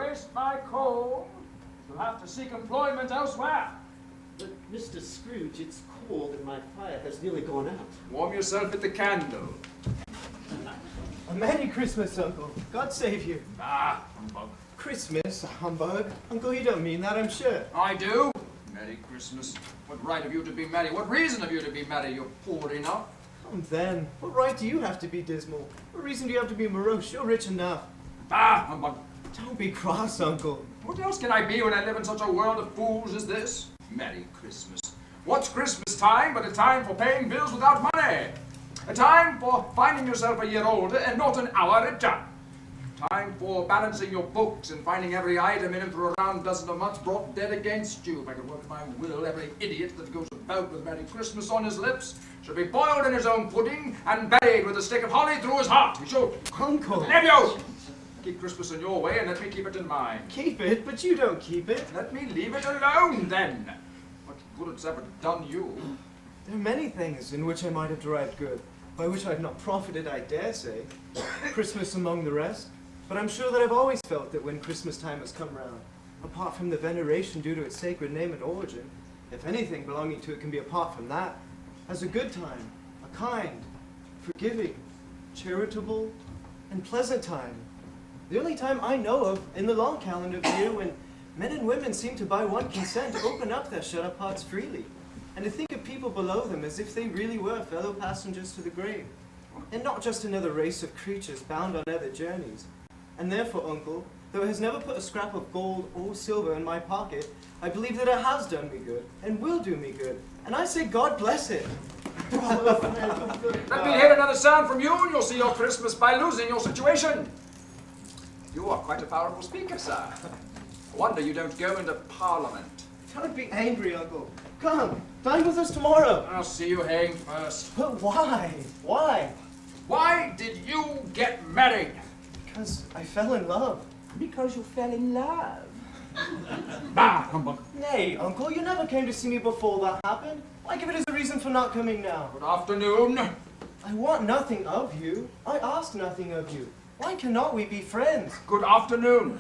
waste my coal, you'll have to seek employment elsewhere. But, Mr. Scrooge, it's cold and my fire has nearly gone out. Warm yourself at the candle. A Merry Christmas, Uncle. God save you. Ah, humbug. Christmas, humbug. Uncle, you don't mean that, I'm sure. I do. Merry Christmas. What right have you to be merry? What reason have you to be merry? You're poor enough. Come then. What right do you have to be dismal? What reason do you have to be morose? You're rich enough. Ah, humbug. Don't be cross, Uncle. What else can I be when I live in such a world of fools as this? Merry Christmas. What's Christmas time but a time for paying bills without money? A time for finding yourself a year older and not an hour richer. Time for balancing your books and finding every item in them for a round dozen a month brought dead against you. If I could work my will, every idiot that goes about with Merry Christmas on his lips should be boiled in his own pudding and buried with a stick of holly through his heart. He should. Uncle. Nephew! Keep Christmas in your way and let me keep it in mine. Keep it, but you don't keep it. Let me leave it alone, then. What good it's ever done you? There are many things in which I might have derived good, by which I've not profited, I dare say. Christmas among the rest. But I'm sure that I've always felt that when Christmas time has come round, apart from the veneration due to its sacred name and origin, if anything belonging to it can be apart from that, as a good time, a kind, forgiving, charitable, and pleasant time. The only time I know of in the long calendar of the year when men and women seem to by one consent open up their shut-up hearts freely, and to think of people below them as if they really were fellow passengers to the grave, and not just another race of creatures bound on other journeys. And therefore, Uncle, though it has never put a scrap of gold or silver in my pocket, I believe that it has done me good, and will do me good. And I say God bless it. Let me hear another sound from you, and you'll see your Christmas by losing your situation. You are quite a powerful speaker, sir. I wonder you don't go into Parliament. Don't be angry, Uncle. Come, dine with us tomorrow. I'll see you hang first. But why? Why? Why did you get married? Because I fell in love. Because you fell in love. Bah, humbug. Nay, Uncle, you never came to see me before that happened. Why give it as a reason for not coming now? Good afternoon. I want nothing of you. I ask nothing of you. Why cannot we be friends? Good afternoon.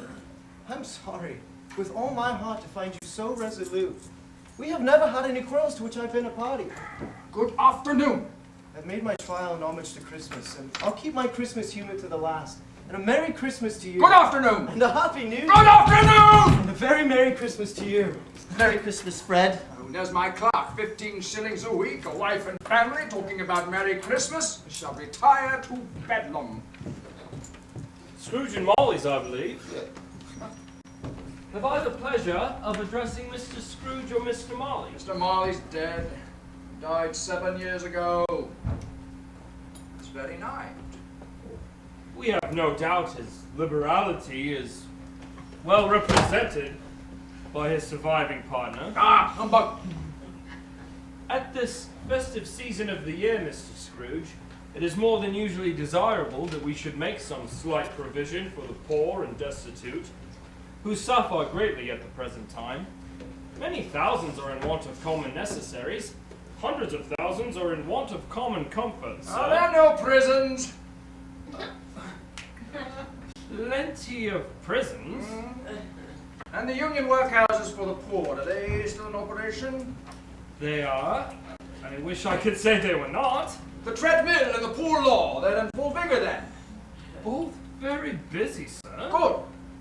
I'm sorry, with all my heart, to find you so resolute. We have never had any quarrels to which I've been a party. Good afternoon. I've made my trial in homage to Christmas, and I'll keep my Christmas humor to the last. And a Merry Christmas to you. Good afternoon. And a Happy New Year. Good afternoon. And a very Merry Christmas to you. Merry Christmas, Fred. Oh, there's my clerk, 15 shillings a week, a wife and family, talking about Merry Christmas. I shall retire to Bedlam. Scrooge and Molly's, I believe. Have I the pleasure of addressing Mr. Scrooge or Mr. Molly? Mr. Marley's dead. Died 7 years ago. It's very nice. We have no doubt his liberality is well represented by his surviving partner. Ah, humbug! At this festive season of the year, Mr. Scrooge, it is more than usually desirable that we should make some slight provision for the poor and destitute, who suffer greatly at the present time. Many thousands are in want of common necessaries. Hundreds of thousands are in want of common comforts. Are there no prisons? Plenty of prisons. And the union workhouses for the poor, are they still in operation? They are. I wish I could say they were not. The treadmill and the poor law, they're in full vigor then. Both very busy, sir. Good.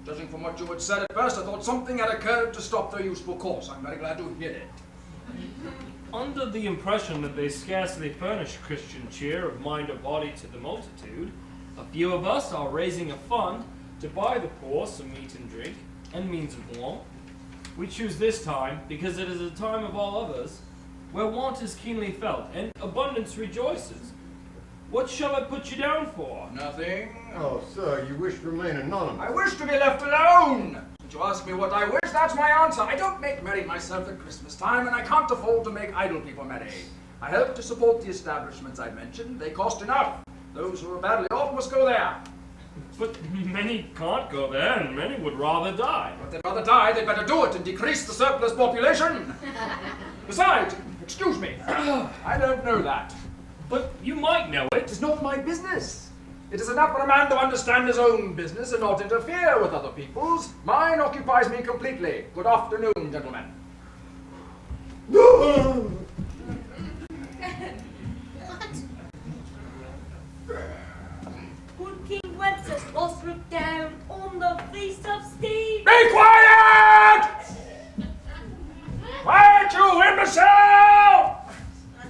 Judging from what you had said at first, I thought something had occurred to stop their useful course. I'm very glad to hear it. Under the impression that they scarcely furnish Christian cheer of mind or body to the multitude, a few of us are raising a fund to buy the poor some meat and drink and means of want. We choose this time because it is a time of all others where want is keenly felt and abundance rejoices. What shall I put you down for? Nothing. Oh, sir, you wish to remain anonymous. I wish to be left alone. Since you ask me what I wish, that's my answer. I don't make merry myself at Christmas time, and I can't afford to make idle people merry. I help to support the establishments I mentioned. They cost enough. Those who are badly off must go there. But many can't go there, and many would rather die. If they'd rather die, they'd better do it and decrease the surplus population. Besides, excuse me, I don't know that. But you might know It it. is not my business. It is enough for a man to understand his own business and not interfere with other people's. Mine occupies me completely. Good afternoon, gentlemen. Good King Wenceslas looked down on the feast of Steve. Be quiet! Quiet, you imbecile!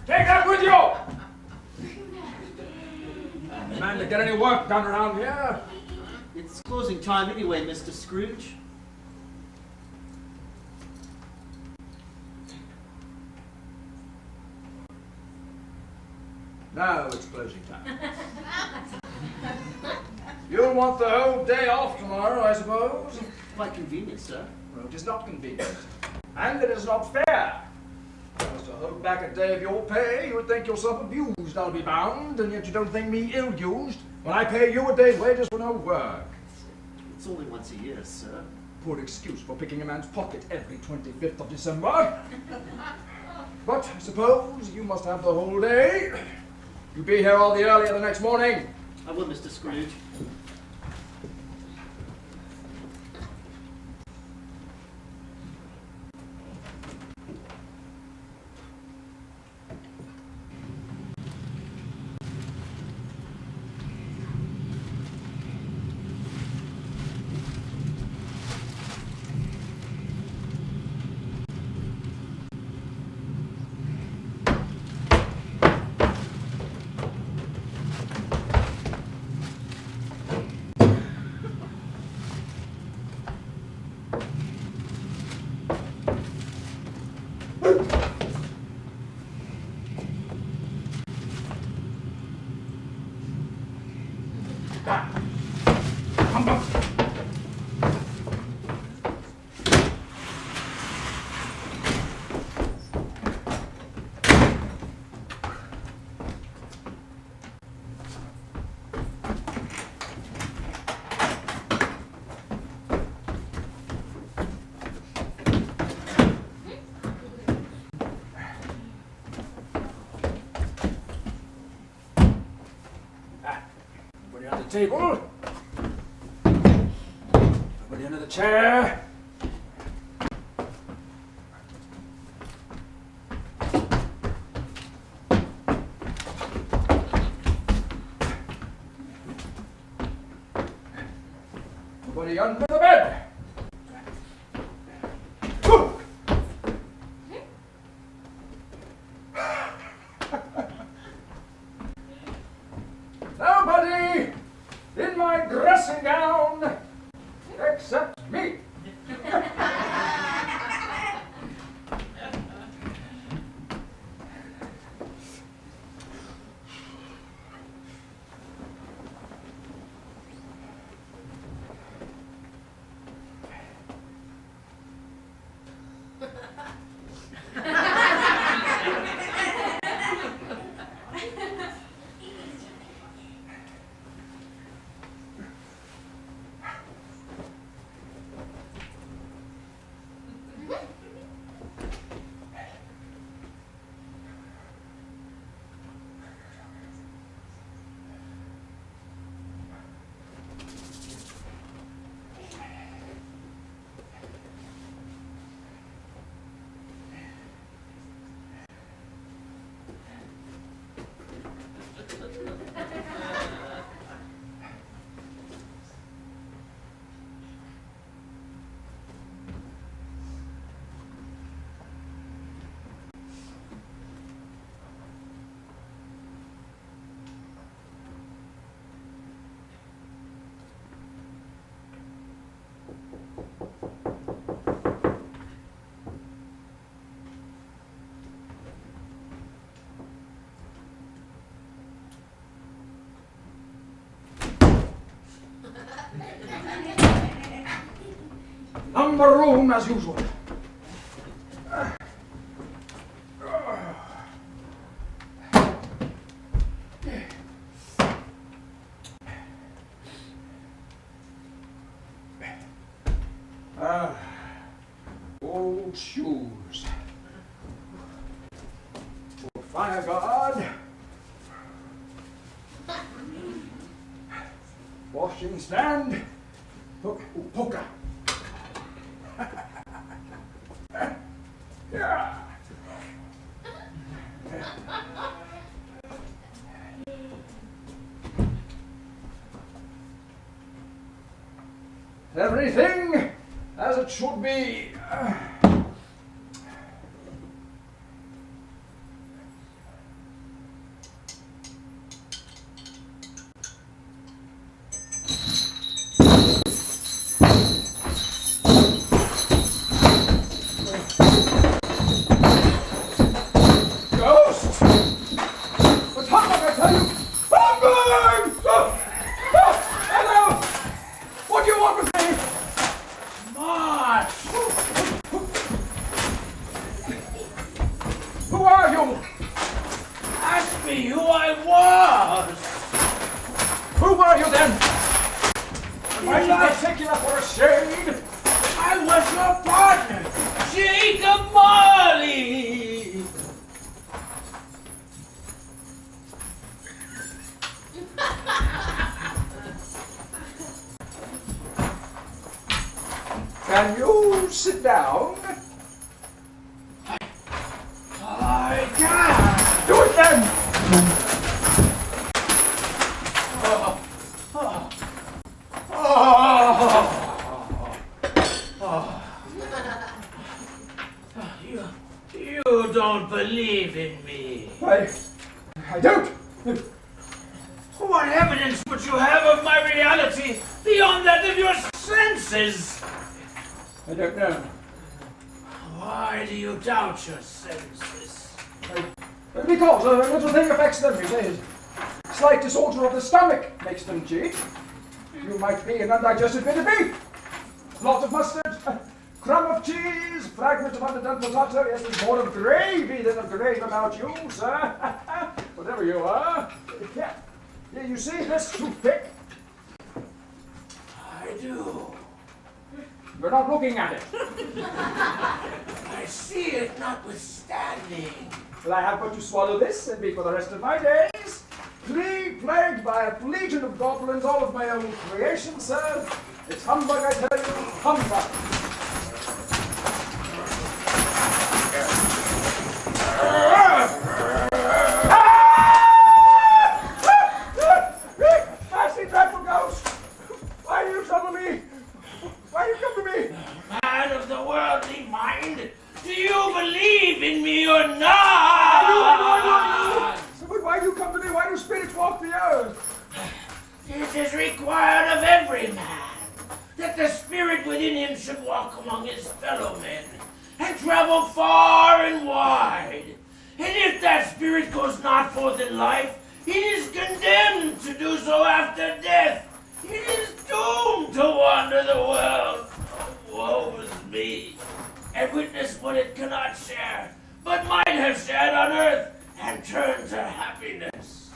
Take that with you! Man to get any work done around here. It's closing time anyway, Mr. Scrooge. Now it's closing time. You'll want the whole day off tomorrow, I suppose? Quite convenient, sir. Well, it is not convenient. And it is not fair. Just to hold back a day of your pay, you would think yourself abused, I'll be bound, and yet you don't think me ill-used when I pay you a day's wages for no work. It's only once a year, sir. Poor excuse for picking a man's pocket every 25th of December. But I suppose you must have the whole day. You be here all the earlier the next morning. I will, Mr. Scrooge. Table. Everybody under the chair. Everybody under the bed. Nobody in my dressing gown except me. Number room as usual. Old shoes. Old fire guard. washing stand, poker. Yeah. Everything as it should be. Ghost! What's Humbug, I tell you? Humbug! Hello! What do you want with me? March! Who are you? Ask me who I was! Who are you then? Why did I take you up for a shade? I was your partner, Jacob Marley! Can you sit down? I can! Do it then! You don't believe in me. I don't. What evidence would you have of my reality beyond that of your senses? I don't know. Why do you doubt your senses? Because a little thing affects them, you say. Slight disorder of the stomach makes them cheat. You might be an undigested bit of beef, lot of mustard, a crumb of cheese, fragment of underdone potato. Yes, there's more of gravy than of grave about you, sir. Whatever you are. Yeah. Yeah, you see this toothpick? I do. You're not looking at it. I see it notwithstanding. Will I have but to swallow this and be for the rest of my days? Plagued by a legion of goblins, all of my own creation, sir. It's humbug, I tell you, humbug. Nasty, dreadful ghost! Why do you trouble me? Why do you come to me? Man of the worldly mind, do you believe in me or not? But why do you come to me? Why do spirits walk the earth? It is required of every man that the spirit within him should walk among his fellow men and travel far and wide. And if that spirit goes not forth in life, it is condemned to do so after death. It is doomed to wander the world. Woe is me, and witness what it cannot share, but might have shared on earth and turned to happiness.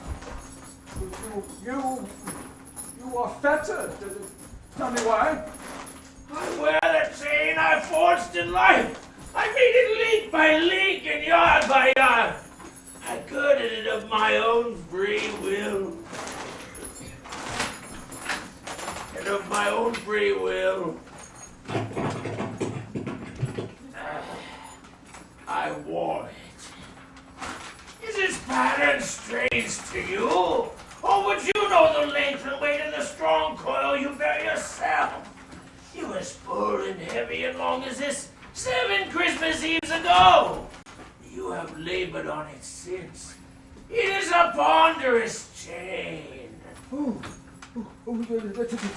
You are fettered. Tell me why. I wear the chain I forged in life. I made it leak by leak and yard by yard. I girded it of my own free will. And of my own free will, I wore it. Is this pattern strange to you? Or would you know the length and weight of the strong coil you bear yourself? It was full and heavy and long as this 7 Christmas Eves ago. You have labored on it since. It is a ponderous chain.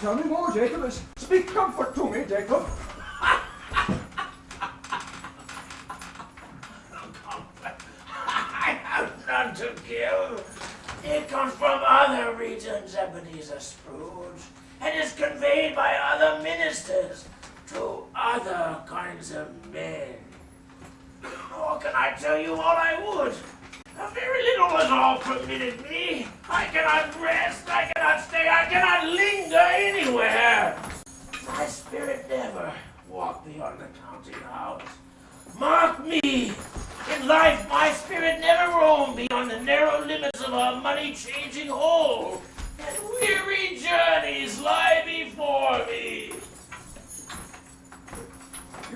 Tell me more, Jacob. Speak comfort to me, Jacob. I have none to give. It comes from other regions, Ebenezer Scrooge, and is conveyed by other ministers to other kinds of men. Nor can I tell you all I would. A very little is all permitted me. I cannot rest, I cannot stay, I cannot linger anywhere. My spirit never walked beyond the counting house. Mark me, in life my spirit never roamed beyond the narrow limits of a money-changing hole, and weary journeys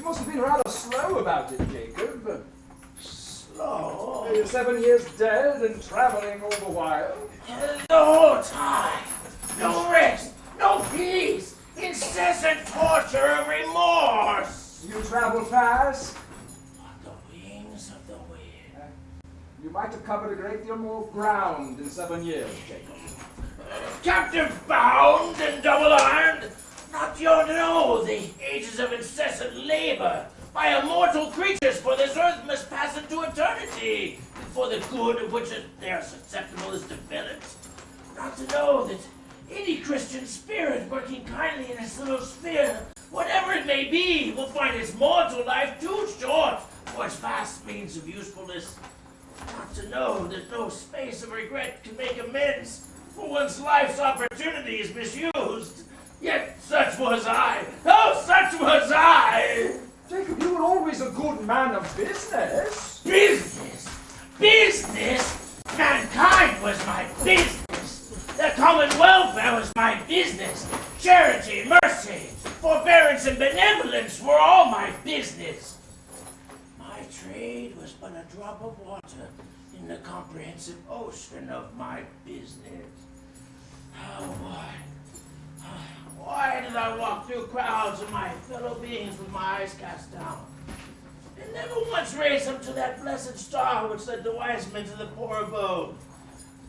must have been rather slow about it, Jacob. Slow? You're 7 years dead and traveling all the while. The whole time. No rest, no peace, incessant torture of remorse. You travel fast. On the wings of the wind. You might have covered a great deal more ground in 7 years, Jacob. Captive bound and double-armed, not you know the ages of incessant labor by immortal creatures, for this earth must pass into eternity, for the good of which they are susceptible is developed. Not to know that any Christian spirit working kindly in its little sphere, whatever it may be, will find its mortal life too short for its vast means of usefulness. Not to know that no space of regret can make amends for one's life's opportunities misused. Yet such was I. Oh, such was I! Jacob, you were always a good man of business. Business! Business! Mankind was my business. The common welfare was my business. Charity, mercy, forbearance, and benevolence were all my business. My trade was but a drop of water in the comprehensive ocean of my business. Oh, why did I walk through crowds of my fellow beings with my eyes cast down, and never once raise them to that blessed star which led the wise men to the poor abode?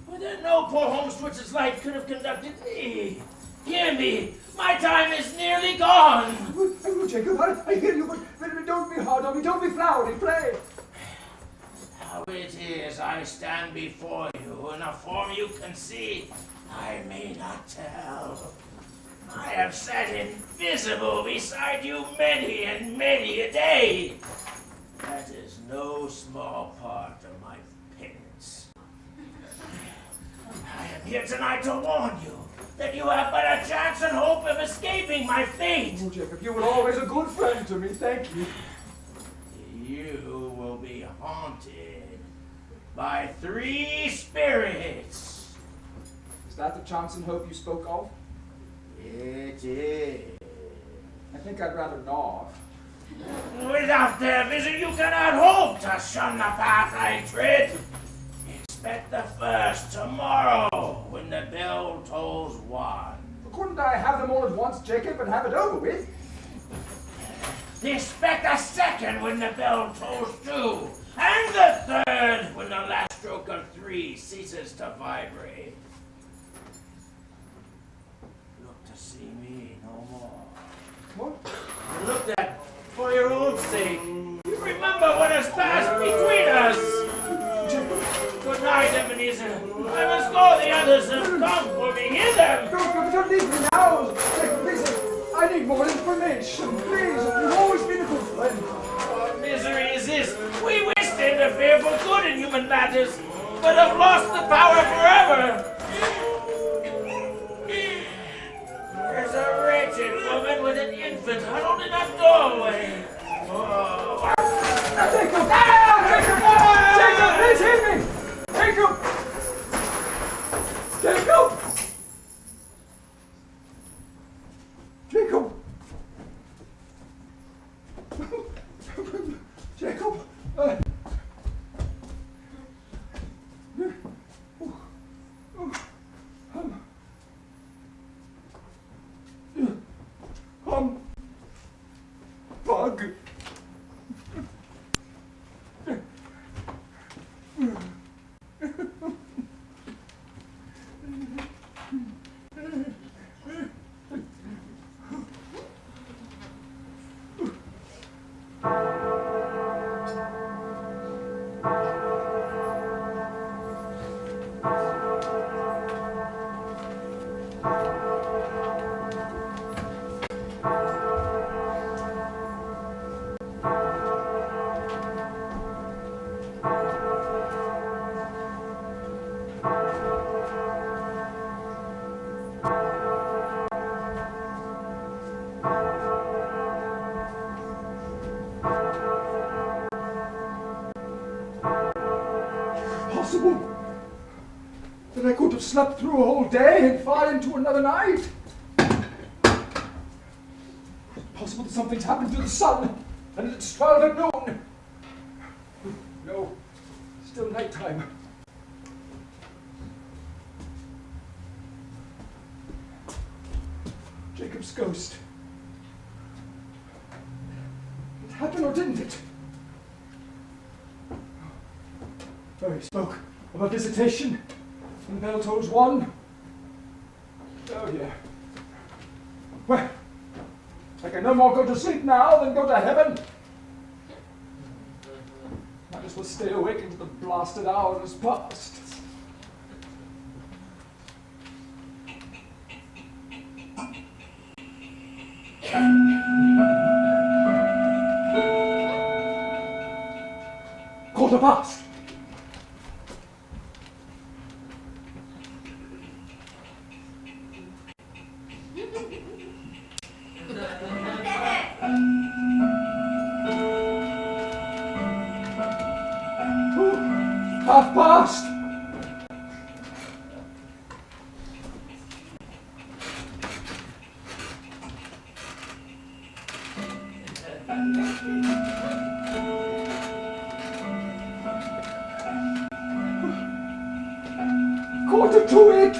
For there no poor homes to which its light could have conducted me. Hear me, my time is nearly gone. Oh, Jacob, I hear you, but don't be hard on me, don't be flowery, pray. How it is I stand before you in a form you can see, I may not tell. I have sat invisible beside you many and many a day. That is no small part of my penance. I am here tonight to warn you that you have but a chance and hope of escaping my fate. Oh, Jacob, you were always a good friend to me, thank you. You will be haunted by 3 spirits. Is that the chance and hope you spoke of? It is. I think I'd rather not. Without their visit, you cannot hope to shun the path I tread. Expect the first tomorrow when the bell tolls 1. Couldn't I have them all at once, Jacob, and have it over with? Expect a second when the bell tolls 2. And the third when the last stroke of 3 ceases to vibrate. Look to see me no more. What? Look at for your own sake. Remember what has passed between us. Good night, Ebenezer. I must go. The others have come for me. Hear them. Don't leave me now, Jacob, please. I need more information, please. You've always been a good friend. What misery is this? We wish to interfere for good in human matters, but have lost the power forever. There's a wretched woman with an infant huddled in a doorway. Oh. Jacob! Jacob, please hear me! Jacob! Jacob! Jacob! Jacob! Bug. Possible that I could have slept through a whole day and far into another night. Possible that something's happened to the sun. And it's 12 at noon. No, still nighttime. Jacob's ghost. It happened or didn't it? Oh, he spoke of a visitation. And the bell tolls 1. Oh dear. Well, I can no more go to sleep now than go to heaven. Might as well stay awake until the blasted hour is past. Quarter past. Half past. Quarter to it.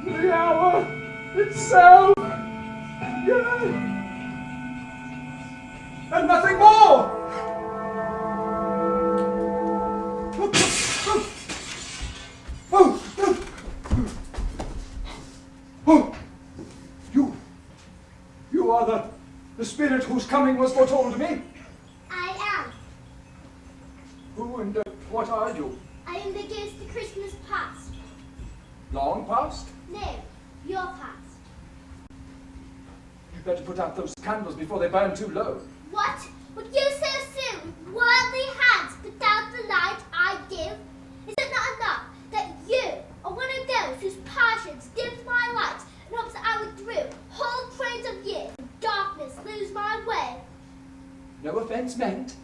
The hour itself. Yeah. And nothing more. Oh, you are the spirit whose coming was foretold to me? I am. Who and what are you? I am the ghost of Christmas past. Long past? No, your past. You better put out those candles before they burn too low. What? Would you so soon, with worldly hands, put out the light I give? Is it not enough that you are one of those whose passions dimmed my light and hopes that I would through whole trains of years of darkness lose my way? No offense meant.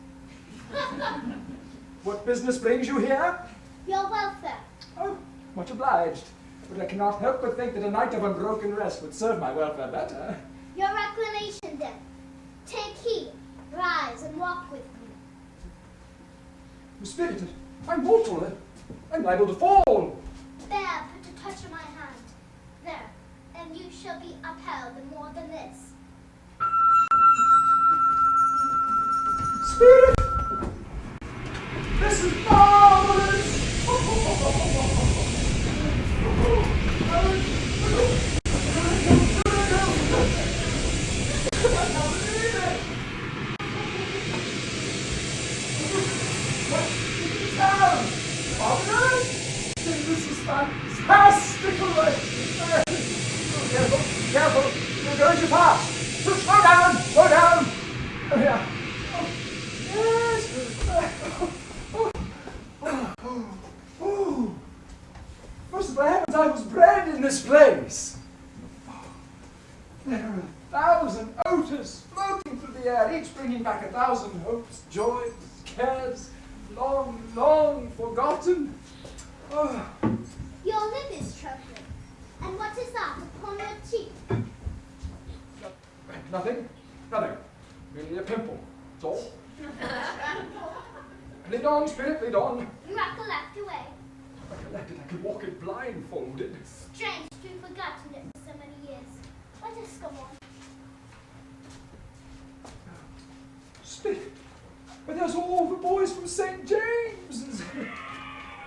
What business brings you here? Your welfare. Oh, much obliged. But I cannot help but think that a night of unbroken rest would serve my welfare better. Your reclamation then. Take heed, rise and walk with me. I'm spirited. I'm mortal. I'm liable to fall. There, put a touch of my hand. There, and you shall be upheld in more than this. Spirit! This is marvelous! This is fantastical! Careful, careful! You're going too fast! So slow down! Slow down! Oh, yeah. Oh, yes! Oh. First of all, heavens, I was bred in this place! There are 1,000 odors floating through the air, each bringing back 1,000 hopes, joys, cares, long, long forgotten. Oh. Your lip is trembling. And what is that upon your cheek? Nothing. Merely a pimple. That's all. Lead on, spirit, lead on. You recollect your way. I recollected I could walk it blindfolded. Strange to have forgotten it for so many years. Let us go on. Spirit. But there's all the boys from St. James.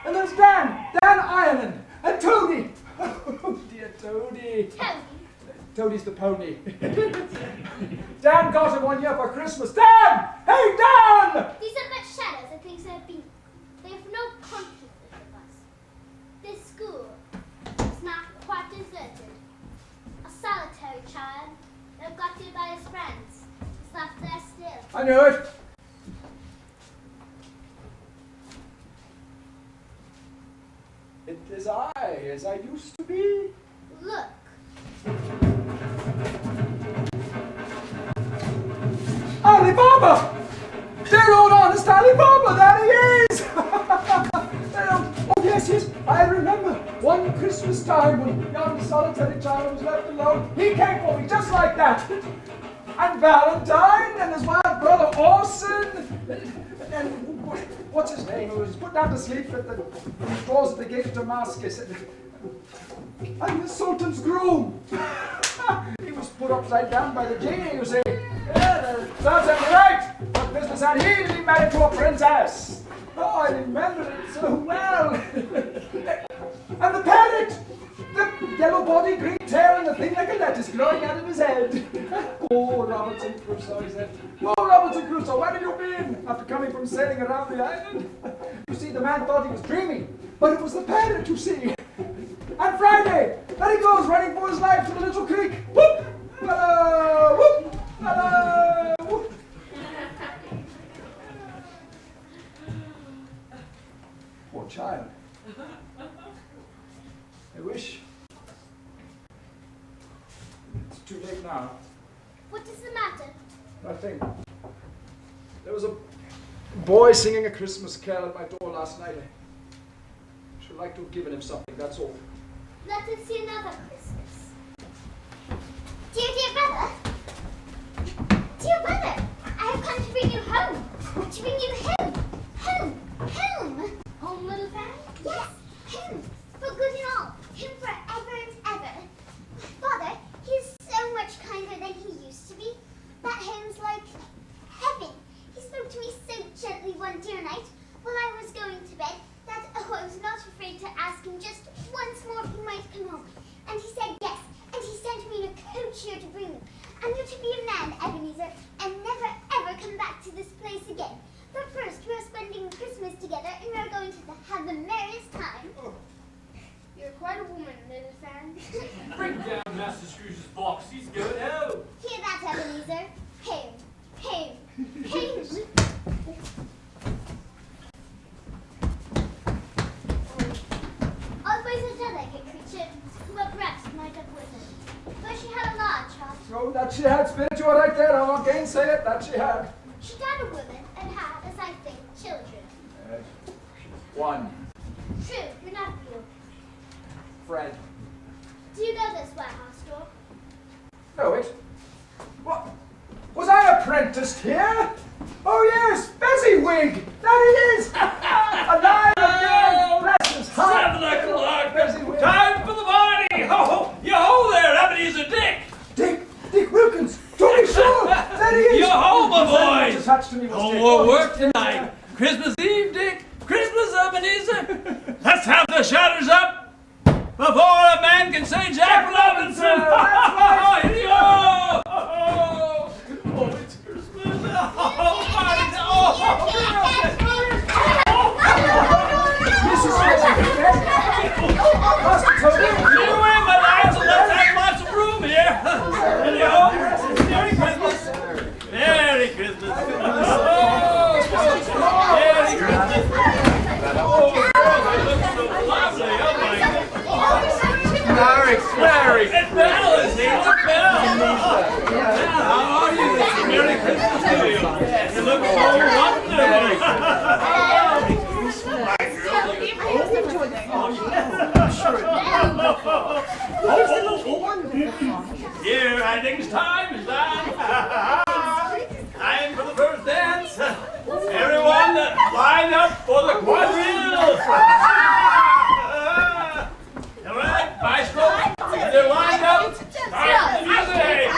And there's Dan Ireland, and Toady. Oh, dear Toady. Toady? Toady's the pony. Dan got him 1 year for Christmas. Dan! Hey, Dan! These are but shadows of things that have been. They have no conscience of us. This school is not quite deserted. A solitary child, neglected by his friends, is left there still. I knew it. It is I, as I used to be. Look. Alibaba! Dear old honest Alibaba, there he is! Oh yes, I remember one Christmas time when young solitary child was left alone. He came for me just like that. And Valentine and his wild brother Orson and what's his name, who was put down to sleep at the doors of the gate of Damascus. And the Sultan's groom. He was put upside down by the genie, you see. Yeah, sounds right. What business had he to be married to a princess? Oh, I remember it so well. And the parrot! The yellow body, green tail, and the thing like a lettuce growing out of his head. Oh, Robinson Crusoe, he said. Oh, Robinson Crusoe, where have you been? After coming from sailing around the island? You see, the man thought he was dreaming, but it was the parrot, you see. And Friday, there he goes, running for his life to the little creek. Whoop! Hello! Whoop! Hello! Whoop! Poor child. I wish. It's too late now. What is the matter? Nothing. There was a boy singing a Christmas carol at my door last night. I should like to have given him something, that's all. Let us see another Christmas. Dear brother. Dear brother, I have come to bring you home. To bring you home. Home. Home. Home, little fan? Yes, home. For good and all. Him forever and ever. Father, he is so much kinder than he used to be. That home's like heaven. He spoke to me so gently one dear night while I was going to bed that I was not afraid to ask him just once more if he might come home. And he said yes, and he sent me in a coach here to bring you. And you're to be a man, Ebenezer, and never ever come back to this place again. But first, we are spending Christmas together, and we are going to have the merriest time. Oh. You're quite a woman, little fan. Bring down Master Scrooge's box. He's going out. Hear that, Ebenezer? Home. Home. Home. Always a delicate creature who a breast might have withered. But she had a large heart. Oh, that she had, spiritual right there, I won't gainsay it, that she had. She died a woman and had, as I think, children. One. True, your nephew. Fred. Do you know this warehouse store? Know it? What? Was I apprenticed here? Oh yes, Fezziwig! That it is! Alive again! Bless his heart! 7 o'clock! Fezziwig! Time for the party! Ho ho! Yo-ho there, Ebenezer Dick! Dick Wilkins! To be sure! There he is! Yo-ho, my Much boys! attached to me was No Dick. more Oh, work yes, tonight. Christmas Eve, Dick. Christmas, Ebenezer. Let's have the shutters up before a man can say Jack Robinson. That's right. Here you go. Oh, it's Christmas. Oh, party. Mrs. Fezziwig! You in, my lads, and let's have lots of room here. Here you go. Merry Christmas. Merry Christmas. Merry Christmas. Oh, girls, they look so lovely. Oh, my God. Mary! It's Belle, isn't it? Look, Belle. How are you? Merry Christmas to you. You look so wonderful. Here, I think it's time. Is that? Time for the first dance. Everyone, line up for the quadrille. All right, bicycle. They're lined up. Start the music.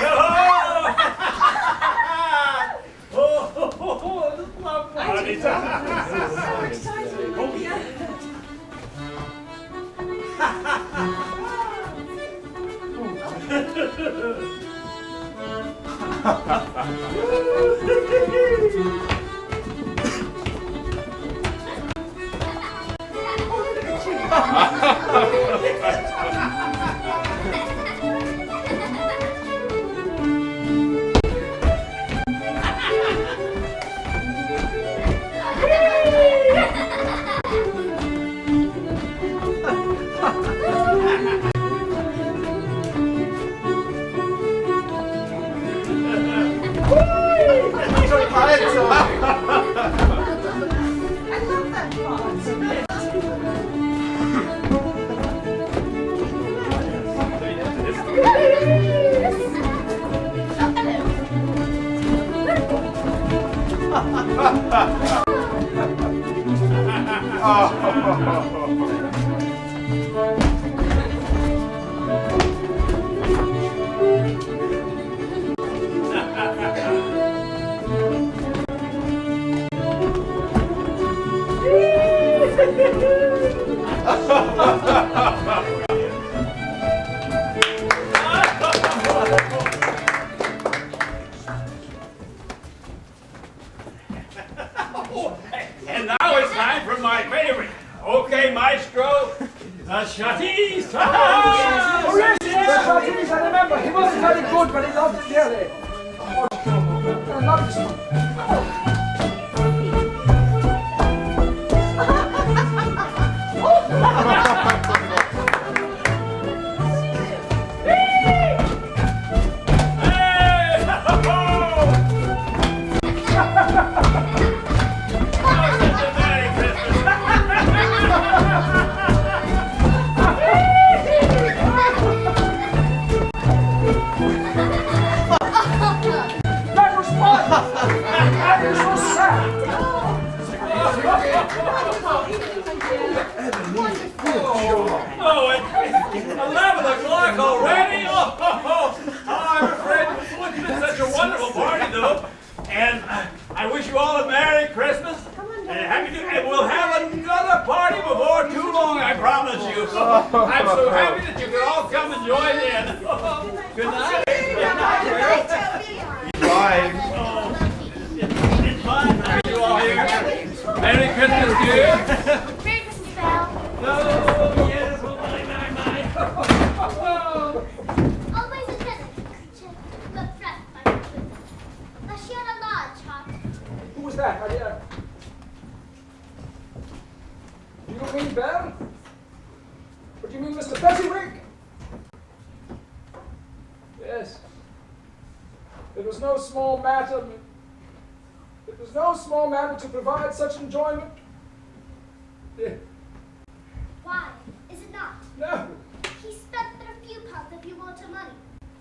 Oh, this is lovely. Party time. Oh, yeah. And now it's time for my favorite. Okay, maestro, the shutties. Oh, yes, yes, I remember. He wasn't very good, but he loved it dearly. Oh, I love this one. That was fun! That is so sad! Oh, it's 11 o'clock already? I'm afraid it's been such a wonderful party, though. And I wish you all a Merry Christmas. And we'll have another party before too long, I promise you. I'm so happy that you can all come and join in. Good night. Good night. It's fun to have you all here. Merry Christmas, dear. Merry Christmas, Belle. Oh, yes. Oh, my. Always a pleasant creature, but fretted by my food. Now she had a large heart. Who was that? Do you mean Belle? Or do you mean Mr. Fezziwig? Yes. It was no small matter. It was no small matter to provide such enjoyment. Yeah. Why? Is it not? No, He spent but a few pounds of your water money.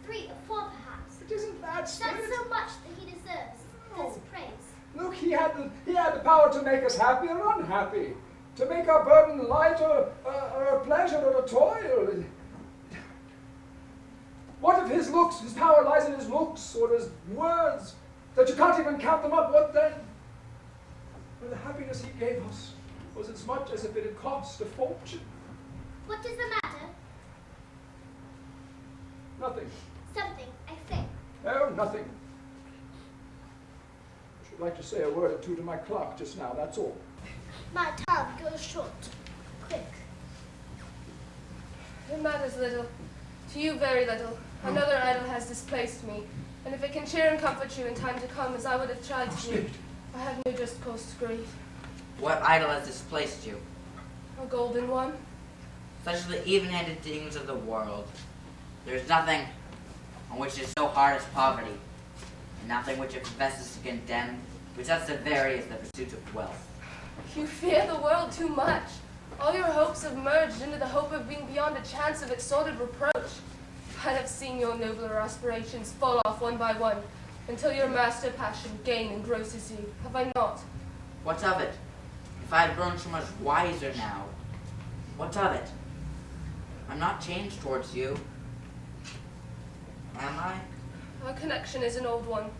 3 or 4 perhaps. it isn't that That's spirit. so much that he deserves. This praise. Look, he had the power to make us happy or unhappy, to make our burden light or a pleasure or a toil. What if his power lies in his looks or his words, that you can't even count them up? What then? Well, the happiness he gave us was as much as if it had cost a fortune. What is the matter? Nothing. Something, I think. No, nothing. I should like to say a word or two to my clerk just now, that's all. My tongue goes short. Quick. It matters little. To you, very little. Another idol has displaced me, and if it can cheer and comfort you in time to come, as I would have tried to do, I have no just cause to grieve. What idol has displaced you? A golden one? Such are the even-handed things of the world. There is nothing on which it is so hard as poverty, and nothing which it professes to condemn, which that's the very as the pursuit of wealth. You fear the world too much. All your hopes have merged into the hope of being beyond a chance of its sordid reproach. I have seen your nobler aspirations fall off one by one, until your master passion gain engrosses you. Have I not? What of it? If I had grown so much wiser now, what of it? I'm not changed towards you. Am I? Our connection is an old one.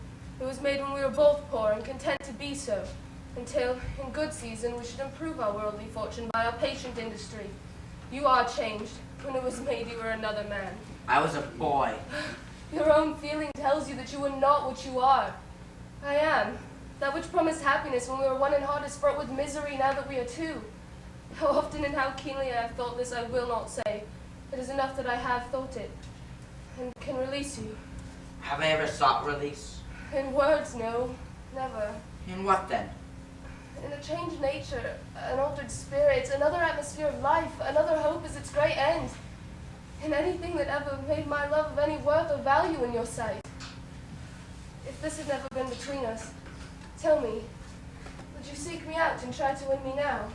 It was made when we were both poor and content to be so, until, in good season, we should improve our worldly fortune by our patient industry. You are changed. When it was made, you were another man. I was a boy. Your own feeling tells you that you were not what you are. I am. That which promised happiness when we were one in heart is fraught with misery now that we are two. How often and how keenly I have thought this I will not say. It is enough that I have thought it, and can release you. Have I ever sought release? In words, no. Never. In what then? In a changed nature, an altered spirit, another atmosphere of life, another hope is its great end. In anything that ever made my love of any worth or value in your sight. If this had never been between us, tell me, would you seek me out and try to win me now?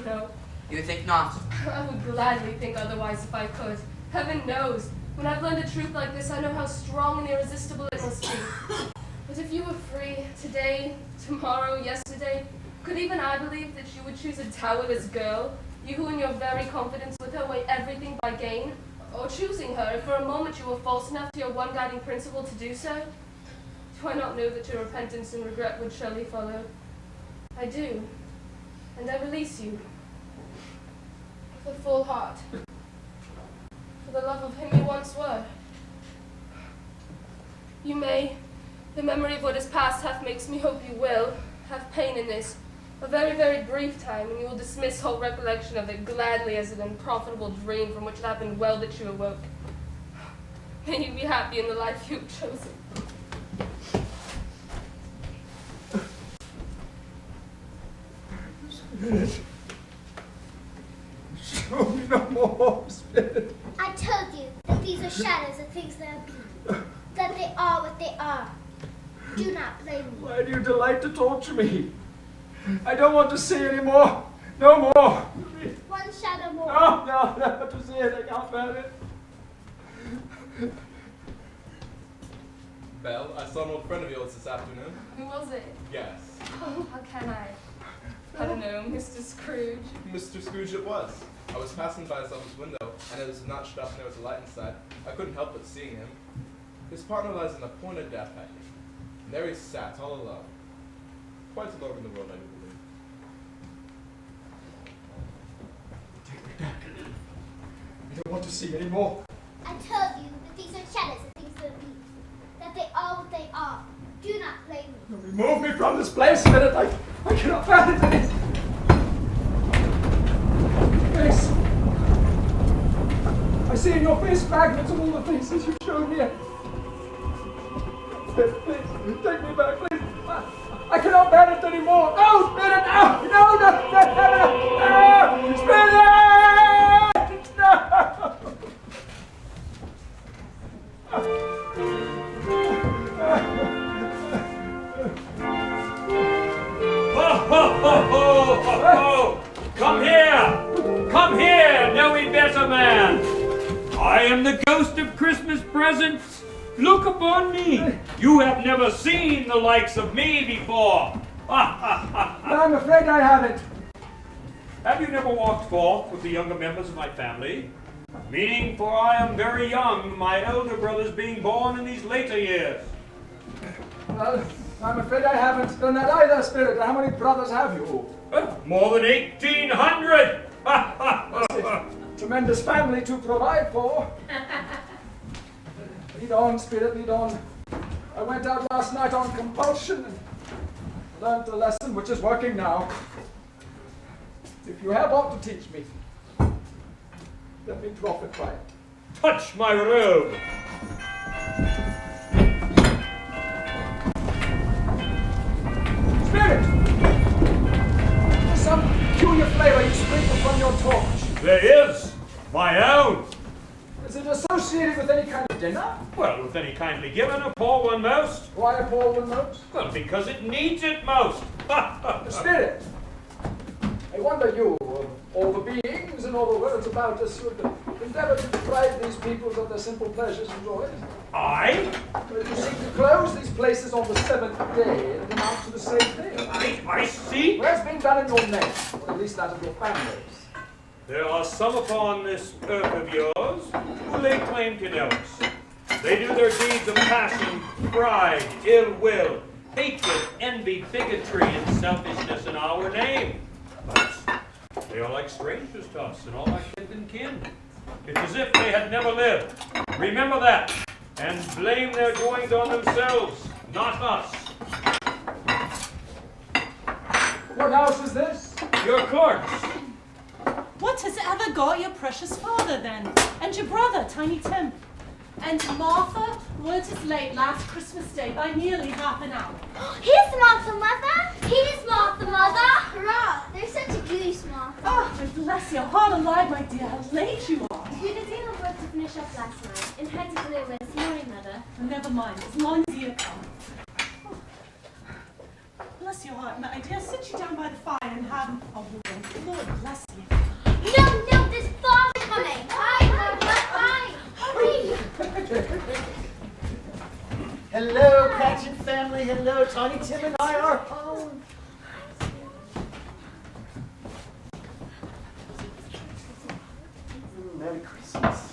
No. You think not? I would gladly think otherwise if I could. Heaven knows. When I've learned a truth like this, I know how strong and irresistible it must be. But if you were free, today, tomorrow, yesterday, Could even I believe that you would choose a dowerless girl? You who in your very confidence with her weigh everything by gain? Or choosing her, if for a moment you were false enough to your one guiding principle to do so? Do I not know that your repentance and regret would surely follow? I do, and I release you. With a full heart. For the love of him you once were. You may, the memory of what is past makes me hope you will, have pain in this, a very, very brief time, and you will dismiss whole recollection of it gladly as an unprofitable dream from which it happened well that you awoke. May you be happy in the life you have chosen. Spirit. Show me no more, Spirit. I told you that these are shadows of things that are be, that they are what they are. Do not blame me. Why do you delight to torture me? I don't want to see any more. No more. One shadow more. No, never to see it. I can't bear it. Belle, I saw an old friend of yours this afternoon. Who was it? Yes. Oh, how can I? I don't know, Mr. Scrooge. Mr. Scrooge it was. I was passing by his office window, and it was not shut up and there was a light inside. I couldn't help but seeing him. His partner lies in a pointed death agony. And there he sat, all alone. Quite alone in the world, I do believe. Take me back. I don't want to see any more. I told you that these are shadows of things that be, that they are what they are. Do not blame me. Remove me from this place a minute. I cannot bear it. Face. I see in your face fragments of all the faces you showed me. Please, take me back, please. I cannot bear it anymore. No, Spirit, no, no, no, no, no, Spirit, no. Ho! Come here! Come here, knowing better man! I am the ghost of Christmas presents. Look upon me. You have never seen the likes of me before. I'm afraid I haven't. Have you never walked forth with the younger members of my family? Meaning, for I am very young, my elder brothers being born in these later years. Well, I'm afraid I haven't done that either, Spirit. How many brothers have you? More than 1,800! That's a tremendous family to provide for. Lead on, Spirit, lead on. I went out last night on compulsion and learned a lesson which is working now. If you have aught to teach me, let me profit by it. Touch my robe! Spirit! There's some peculiar flavor you sprinkle from your torch. There is! My own! Is it associated with any kind of dinner? Well, with any kindly given, a poor one most. Why a poor one most? Well, because it needs it most. Spirit! I wonder you, of all the beings and all the worlds about us, would endeavor to deprive these peoples of their simple pleasures and joys. I? But you seek to close these places on the seventh day and amount to the same thing. I see. Where's been done in your name, or at least that of your families? There are some upon this earth of yours who lay claim to know us. They do their deeds of passion, pride, ill will, hatred, envy, bigotry, and selfishness in our name. But they are like strangers to us and all our kith and kin. It's as if they had never lived. Remember that, and blame their doings on themselves, not us. What house is this? Your courts. What has ever got your precious father, then? And your brother, Tiny Tim? And Martha? Word is late last Christmas Day by nearly half an hour. Here's Martha, Mother! Here's Martha, Mother! Hurrah! There's such a goose, Martha. Oh, bless your heart alive, my dear, how late you are. We had a deal of work to finish up last night and had to go away this morning, Mother. Never mind, as long as you come. Oh. Bless your heart, my dear. Sit you down by the fire and have a warm. Lord bless you. No, there's father coming! Hi! Hurry! Hello, Cratchit family. Hello, Tiny Tim and I are home. Merry Christmas.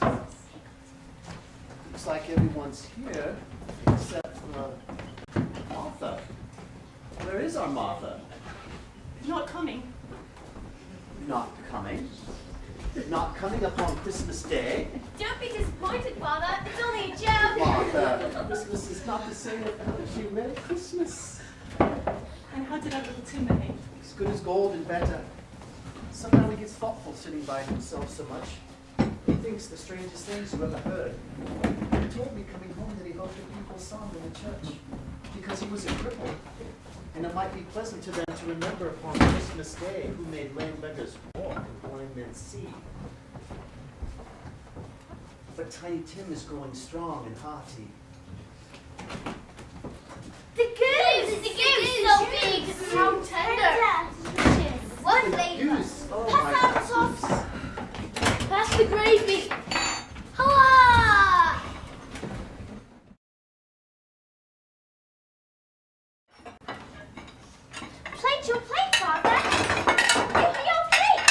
Looks like everyone's here except for Martha. Where is our Martha? Not coming. Not coming. Not coming upon Christmas Day. Don't be disappointed, Father. It's only a joke. Martha, Christmas is not the same without you. Merry Christmas. And how did our little Tim behave? As good as gold and better. Somehow he gets thoughtful sitting by himself so much. He thinks the strangest things you ever heard. He told me coming home that he hoped that people saw him in the church because he was a cripple. And it might be pleasant to them to remember upon Christmas Day who made lame beggars walk and blind men see. But Tiny Tim is growing strong and hearty. The goose! The goose! So big! How tender! What flavor? Goose! Oh Pass my out the sauce! Pass the gravy! Hurrah! Plate your plate, Father! Your plate!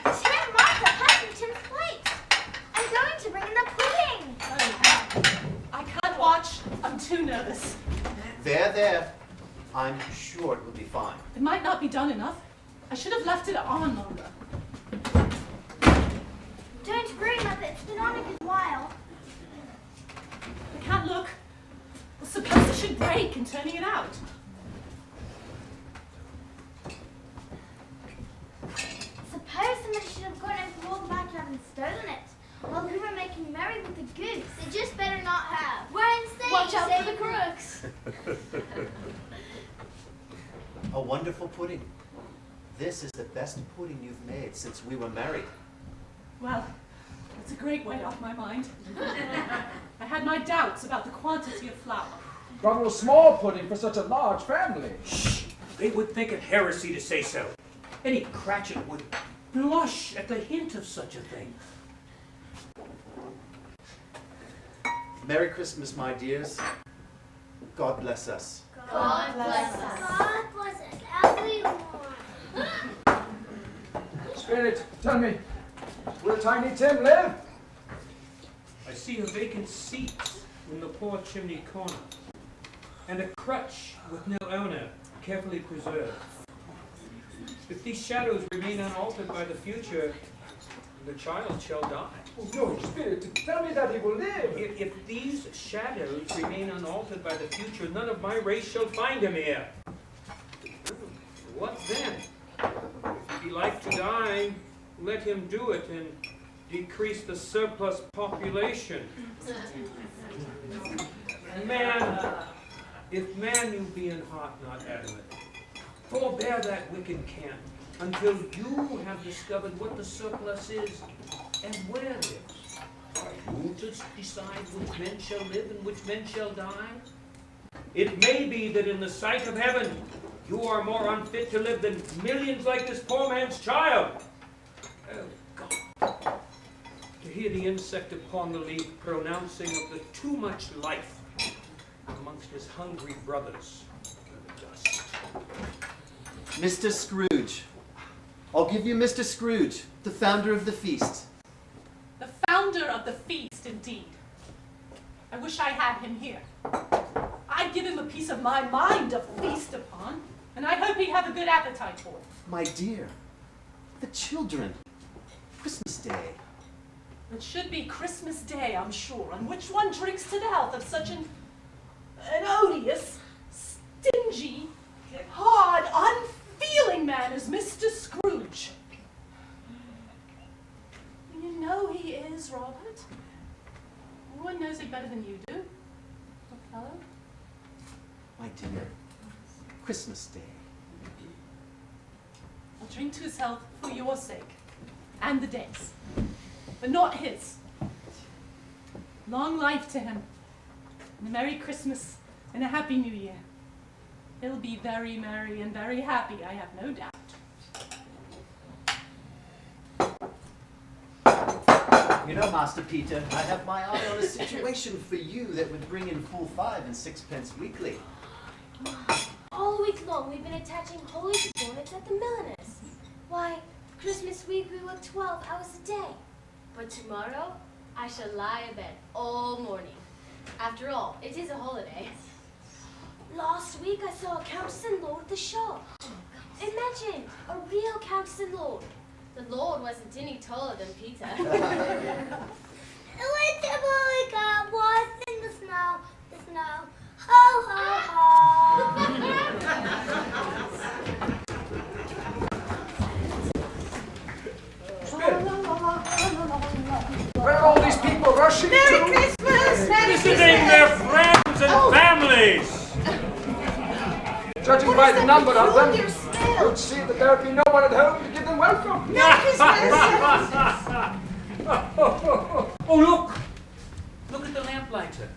Tim, Martha, passing Tim's plate! I'm going to bring in the pudding! I can't watch. I'm too nervous. There. I'm sure it will be fine. It might not be done enough. I should have left it on longer. Don't worry, Mother. It's been on a good while. I can't look. Well, suppose it should break in turning it out. Suppose somebody should have gone into the whole backyard and stolen it while we were making merry with the goose. They just better not have. We're insane. Watch out for the crooks. A wonderful pudding. This is the best pudding you've made since we were married. Well, that's a great weight off my mind. I had my doubts about the quantity of flour. Rather a small pudding for such a large family. Shh! They would think it heresy to say so. Any Cratchit would blush at the hint of such a thing. Merry Christmas, my dears. God bless us. God bless us. God bless us, everyone. Spirit, tell me, will Tiny Tim live? I see a vacant seat in the poor chimney corner, and a crutch with no owner, carefully preserved. If these shadows remain unaltered by the future, the child shall die. Oh, no, Spirit, tell me that he will live. If these shadows remain unaltered by the future, none of my race shall find him here. What then? If he like to die, let him do it and decrease the surplus population. If man you be in heart not adamant, forbear that wicked camp until you have discovered what the surplus is and where it lives. Are you to decide which men shall live and which men shall die? It may be that in the sight of heaven, you are more unfit to live than millions like this poor man's child. Oh, God. To hear the insect upon the leaf pronouncing of the too much life amongst his hungry brothers in the dust. Mr. Scrooge. I'll give you Mr. Scrooge, the founder of the feast. The founder of the feast, indeed. I wish I had him here. I'd give him a piece of my mind to feast upon, and I hope he'd have a good appetite for it. My dear, the children. Christmas Day. It should be Christmas Day, I'm sure, on which one drinks to the health of such an odious, stingy, hard, unfeeling man as Mr. Scrooge. You know he is, Robert. No one knows it better than you do. Poor fellow. My dear, Christmas Day. I'll drink to his health for your sake, and the day's, but not his. Long life to him, and a Merry Christmas and a Happy New Year. He'll be very merry and very happy, I have no doubt. You know, Master Peter, I have my eye on a situation for you that would bring in full 5 and 6 weekly. All week long we've been attaching holy components at the milliner's. Why, Christmas week we work 12 hours a day. But tomorrow, I shall lie in bed all morning. After all, it is a holiday. Last week I saw a Countess Lord at the shop. Imagine, a real Countess Lord. The Lord wasn't any taller than Peter. Little boy got lost in the snow. Ho, ho, ho. Where are all these people rushing Merry to? Christmas! Visiting their friends and families. Judging by the number of them, Your smell. you'd see that there would be no one at home to give them welcome. Merry Christmas! Oh, look! Look at the lamplighter.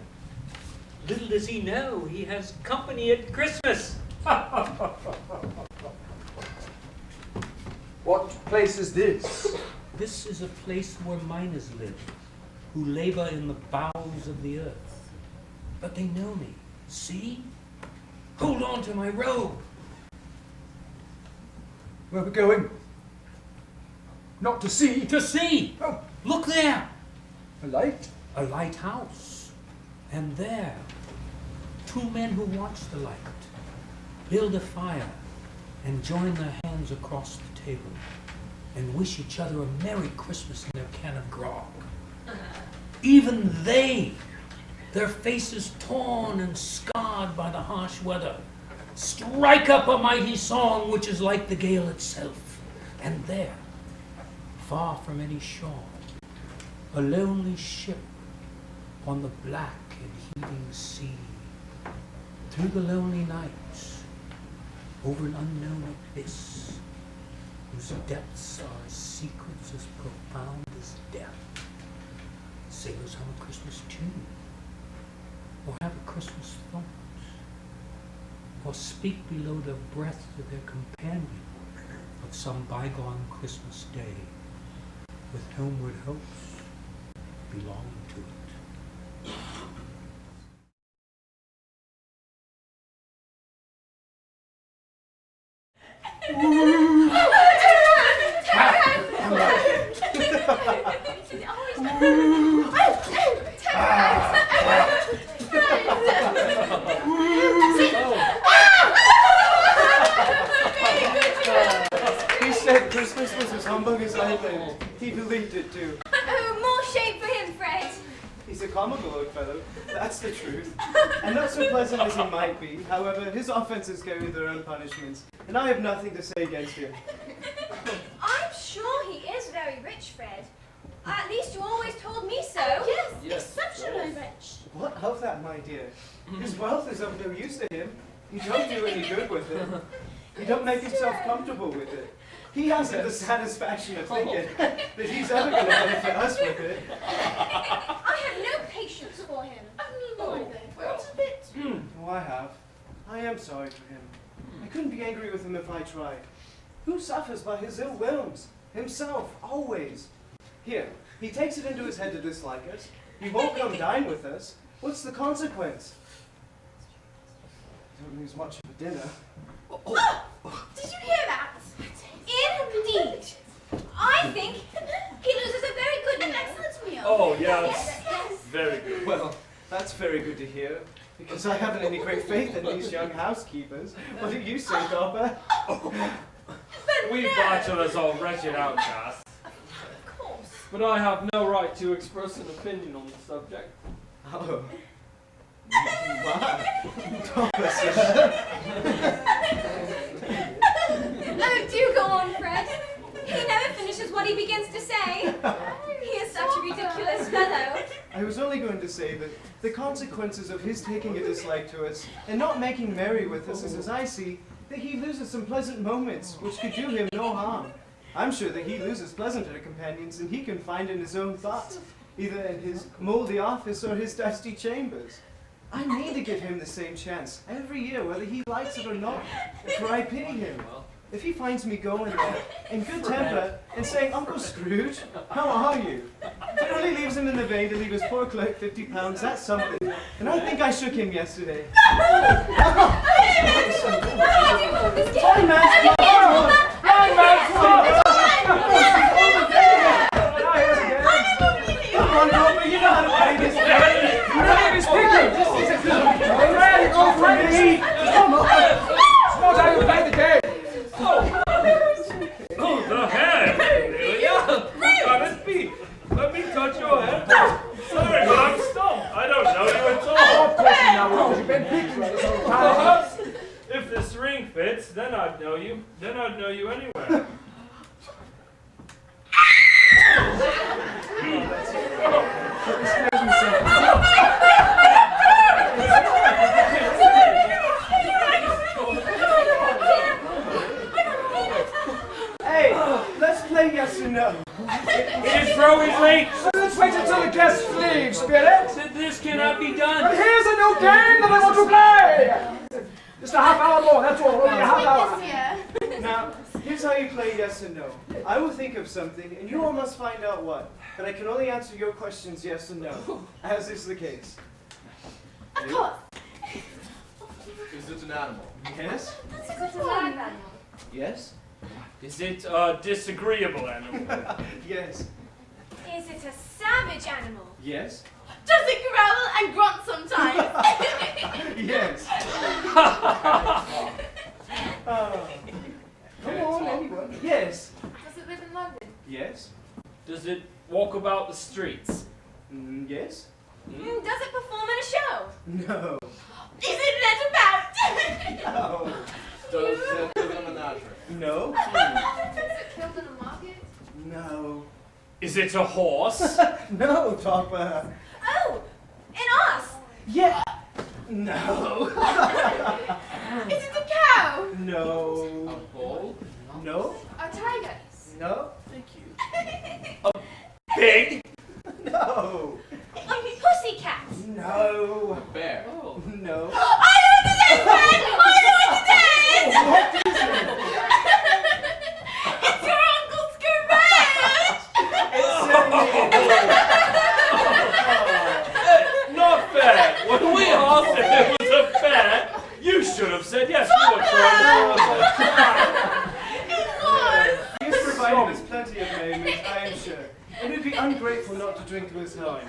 Little does he know he has company at Christmas. What place is this? This is a place where miners live, who labor in the bowels of the earth. But they know me. See? Hold on to my robe. Where are we going? Not to sea. To see! Oh, Look there! a light? A lighthouse. And there, two men who watch the light, build a fire, and join their hands across the table, and wish each other a Merry Christmas in their can of grog. Even they, their faces torn and scarred by the harsh weather, strike up a mighty song which is like the gale itself. And there, far from any shore, a lonely ship on the black and heaving sea, through the lonely nights, over an unknown abyss, whose depths are secrets as profound as death. Sailors hum a Christmas tune, or have a Christmas thought, or speak below their breath to their companion of some bygone Christmas day, with homeward hopes belonging to it. He said Christmas was as humbug as I lived. He believed it too. Oh, more shame for him, Fred. He's a comical old fellow, that's the truth. And not so pleasant as he might be. However, his offenses carry their own punishments, and I have nothing to say against him. I'm sure he is very rich, Fred. At least you always told me so. Yes, exceptionally rich. What of that, my dear? His wealth is of no use to him. He don't do any good with it. He don't make himself comfortable with it. He hasn't the satisfaction of thinking that he's ever going to benefit us with it. I have no patience for him. What's a bit? Oh, I have. I am sorry for him. I couldn't be angry with him if I tried. Who suffers by his ill whims? Himself, always. Here, he takes it into his head to dislike us. He won't come dine with us. What's the consequence? Don't lose much of a dinner. Did you hear that? Indeed. I think he loses a very good and excellent meal. Oh, yes. Yes. Very good. Well, that's very good to hear, because I haven't any great faith in these young housekeepers. What do you say, Gobber? We bachelors are wretched outcasts. Of course. But I have no right to express an opinion on the subject. Oh. Wow. Gobber, sir. Oh, do go on, Fred. He never finishes what he begins to say. He is such a ridiculous fellow. I was only going to say that the consequences of his taking a dislike to us and not making merry with us is, as I see, that he loses some pleasant moments which could do him no harm. I'm sure that he loses pleasanter companions than he can find in his own thoughts, either in his mouldy office or his dusty chambers. I mean to give him the same chance every year, whether he likes it or not, for I pity him. If he finds me going there in good temper and saying, Uncle Scrooge, how are you? If it only leaves him in the vein to leave his poor clerk £50, that's something. And I think I shook him yesterday. Sorry, man. Sorry, man. Yes and no. It is growing late. Let's wait until the guests leave, Spirit. This cannot be done. But here's a new game that I want to play. Just a half hour more, that's all. Only a half hour. Now, here's how you play yes and no. I will think of something, and you all must find out what. But I can only answer your questions yes and no, as is the case. Of course. Is it an animal? Yes? That's a good one. Yes? Is it a disagreeable animal? Yes. Is it a savage animal? Yes? Does it growl and grunt sometimes? Yes. Come on, anyone. Yes. Does it live in London? Yes. Does it walk about the streets? Yes. Does it perform in a show? No. Is it led about? No. Does it live in a menagerie? No. Is it killed in a market? No. Is it a horse? No, Topper. Oh, an ass. Yeah. No. Is it a cow? No. A bull? No. A tiger? No. Thank you. Pig? No. A pussycat. No. A bear? No. I know what it is, Ben! I know what it is! What is it? It's your Uncle Scrooge! Not fair. When we asked if it was a bear, you should have said yes. You were trying He has provided us plenty of merriment, I am sure. And it would be ungrateful not to drink to his health.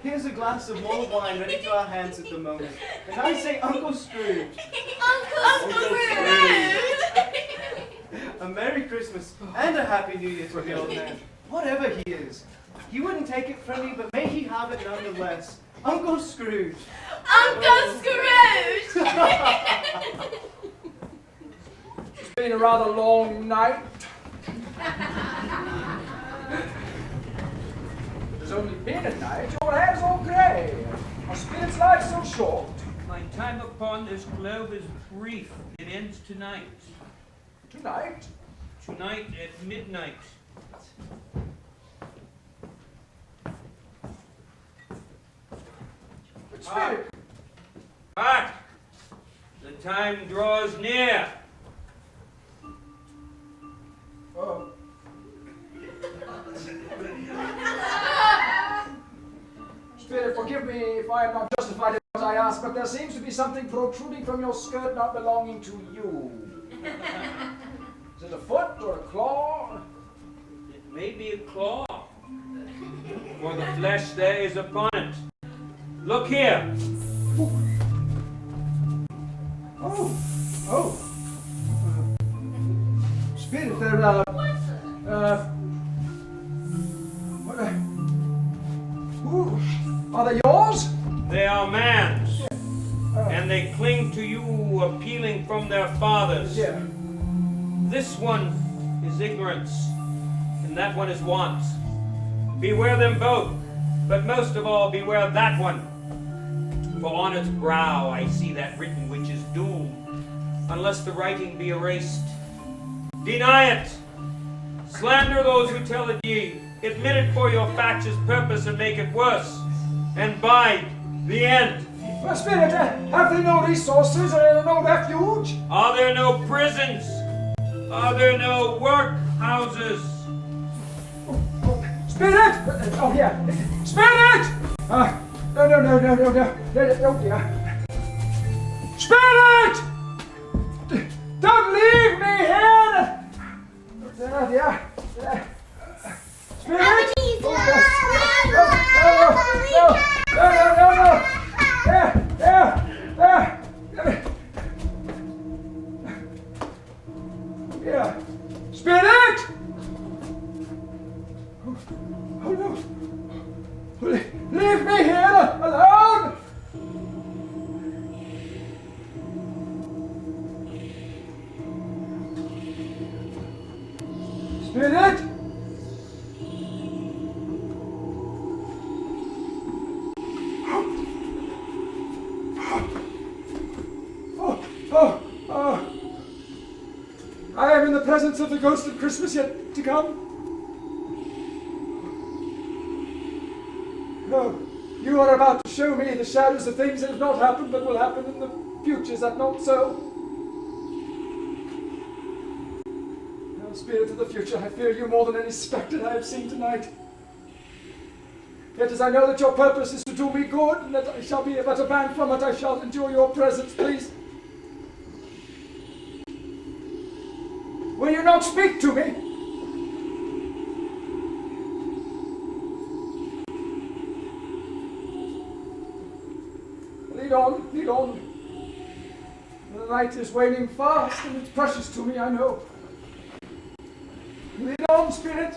Here's a glass of mulled wine ready to our hands at the moment. And I say Uncle Scrooge. Uncle Scrooge! A Merry Christmas and a Happy New Year to the old man. Whatever he is. He wouldn't take it from me, but may he have it nonetheless. Uncle Scrooge. Uncle Scrooge! It's been a rather long night. There's only been a night. Your hair's all grey. Our spirit's life so short. My time upon this globe is brief. It ends tonight. Tonight? Tonight at midnight. But Spirit, Hark! The time draws near. oh. Spirit, forgive me if I am not justified in what I ask, but there seems to be something protruding from your skirt not belonging to you. Is it a foot or a claw? It may be a claw, for the flesh there is upon it. Look here. Oh. Spirit, they're, ooh, are they yours? They are man's, and they cling to you, appealing from their fathers. Yeah. This one is ignorance, and that one is want. Beware them both, but most of all beware that one. For on its brow I see that written which is doom, unless the writing be erased. Deny it. Slander those who tell it ye. Admit it for your factious purpose and make it worse. And bide the end. Well, Spirit, have they no resources or no refuge? Are there no prisons? Are there no workhouses? Spirit! Oh, yeah. Spirit! No, dear. Spirit! Don't leave me here! Yeah. Spirit! No. Yeah. Spirit! Oh no. Leave me here alone! Spirit! I am in the presence of the ghost of Christmas yet to come. No, you are about to show me the shadows of things that have not happened but will happen in the future. Is that not so? Now, spirit of the future, I fear you more than any spectre I have seen tonight. Yet as I know that your purpose is to do me good, and that I shall be a better man from it, I shall endure your presence, please. Will you not speak to me? Lead on, lead on. The night is waning fast, and it's precious to me, I know. Lead on, spirit.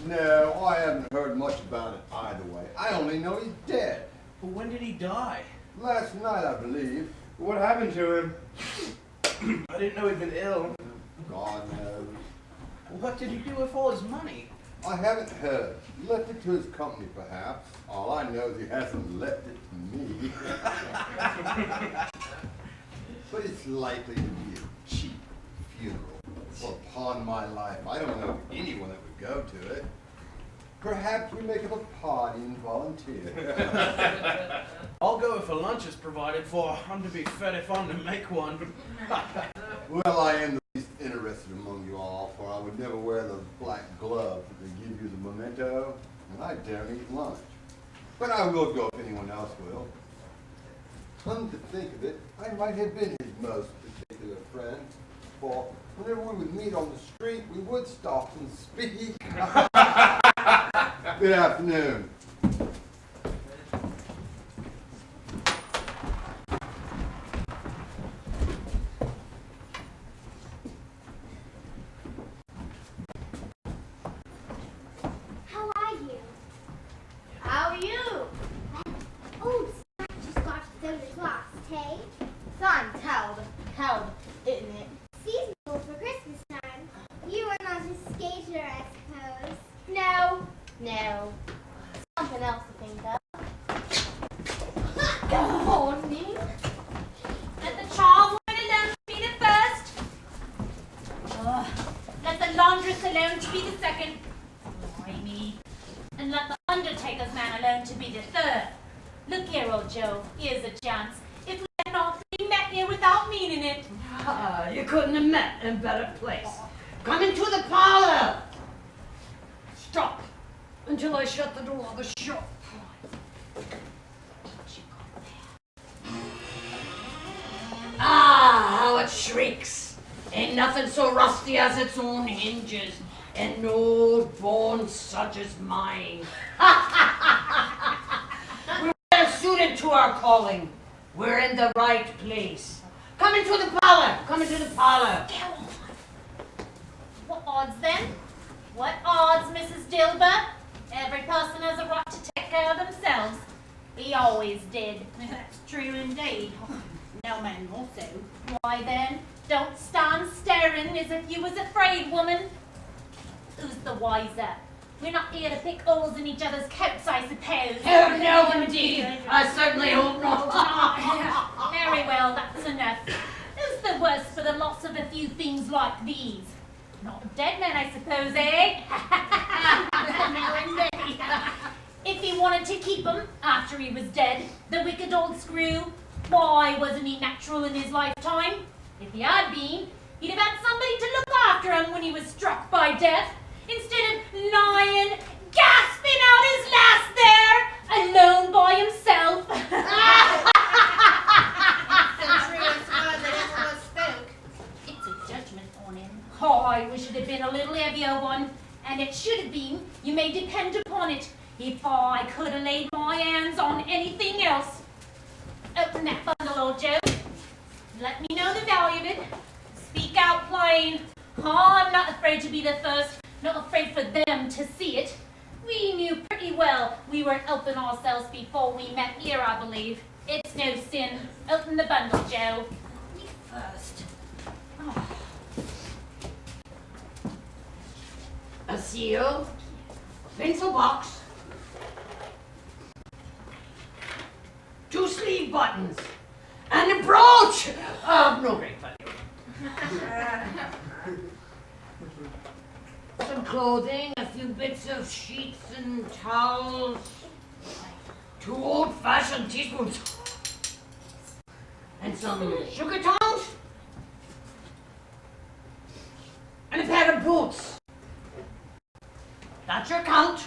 No, I haven't heard much about it either way. I only know he's dead. But when did he die? Last night, I believe. What happened to him? I didn't know he'd been ill. God knows. What did he do with all his money? I haven't heard. He left it to his company, perhaps. All I know is he hasn't left it to me. But it's likely to be a cheap funeral. For upon my life, I don't know of anyone that would go to it. Perhaps we make up a party and volunteer. I'll go if a lunch is provided for. I'm to be fed if I'm to make one. Well, I am the least interested among you all, for I would never wear those black gloves that they give you as a memento, and I daren't eat lunch. But I will go if anyone else will. Come to think of it, I might have been his most particular friend, for whenever we would meet on the street, we would stop and speak. Good afternoon. How are you? How are you? Oh, Snack just got his own class, hey? Fun, held, isn't it? Seasonal for Christmas time. You are not a skater, I suppose. No. Something else to think of. Good morning. Let the charwoman alone to be the first. Let the laundress alone to be the second. Blimey. And let the undertaker's man alone to be the third. Look here, old Joe. Here's a chance. If we had not three met here without meaning it. You couldn't have met in a better place. Come into the parlor. Stop until I shut the door of the shop. Ah, how it shrieks. Ain't nothing so rusty as its own hinges, and no bone such as mine. We're well suited to our calling. We're in the right place. Come into the parlor. Come into the parlor. Go on. What odds then? What odds, Mrs. Dilber? Every person has a right to take care of themselves. He always did. That's true indeed. No man more so. Why then, don't stand staring as if you was afraid, woman. Who's the wiser? We're not here to pick holes in each other's coats, I suppose. Oh, no, indeed. I certainly hope not. Very well, that's enough. Who's the worse for the loss of a few things like these? Not dead men, I suppose, eh? No, indeed. If he wanted to keep 'em after he was dead, the wicked old screw, why wasn't he natural in his lifetime? If he had been, he'd have had somebody to look after him when he was struck by death, instead of lying, gasping out his last there, alone by himself. It's a judgment on him. Oh, I wish it had been a little heavier one. And it should have been, you may depend upon it, if I could have laid my hands on anything else. Open that bundle, old Joe. Let me know the value of it. Speak out plain. Oh, I'm not afraid to be the first, not afraid for them to see it. We knew pretty well we weren't helping ourselves before we met here, I believe. It's no sin. Open the bundle, Joe. Me first. Oh. A seal, pencil box, 2 sleeve buttons, and a brooch of no great value. some clothing, a few bits of sheets and towels, 2 old-fashioned teaspoons, and some sugar tongs, and a pair of boots. That's your count,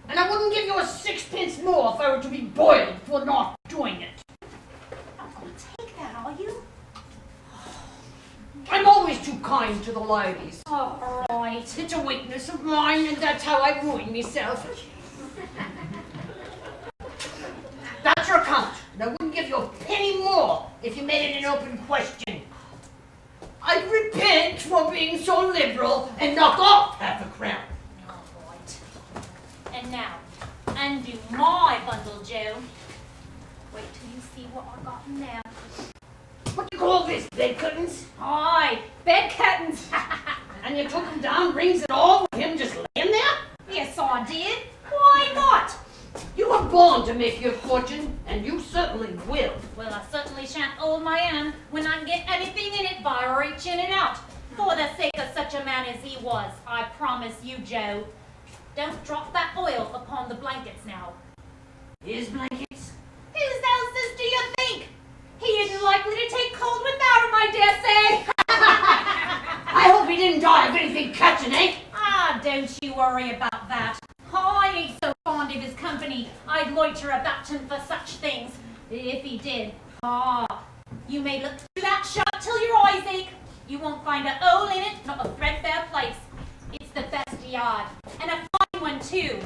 and I wouldn't give you a 6 pence more if I were to be boiled for not doing it. Not gonna take that, are you? I'm always too kind to the ladies. All right. It's a weakness of mine, and that's how I ruin myself. That's your count, and I wouldn't give you a penny more if you made it an open question. I'd repent for being so liberal and knock off half a crown. All right. And now, undo my bundle, Joe. Wait till you see what I got in there. What do you call this, bed curtains? Aye, bed curtains. And you took them down, rings and all, with him just laying there? Yes, I did. Why not? You were born to make your fortune, and you certainly will. Well, I certainly shan't hold my hand when I can get anything in it by reaching it out. For the sake of such a man as he was, I promise you, Joe. Don't drop that oil upon the blankets now. His blankets? Whose else's do you think? He isn't likely to take cold without him, I dare say. I hope he didn't die of anything catching, eh? Ah, don't you worry about that. I ain't so fond of his company, I'd loiter about him for such things. If he did, you may look through that shut till your eyes ache. You won't find a hole in it, not a threadbare place. It's the best yard, and a fine one too.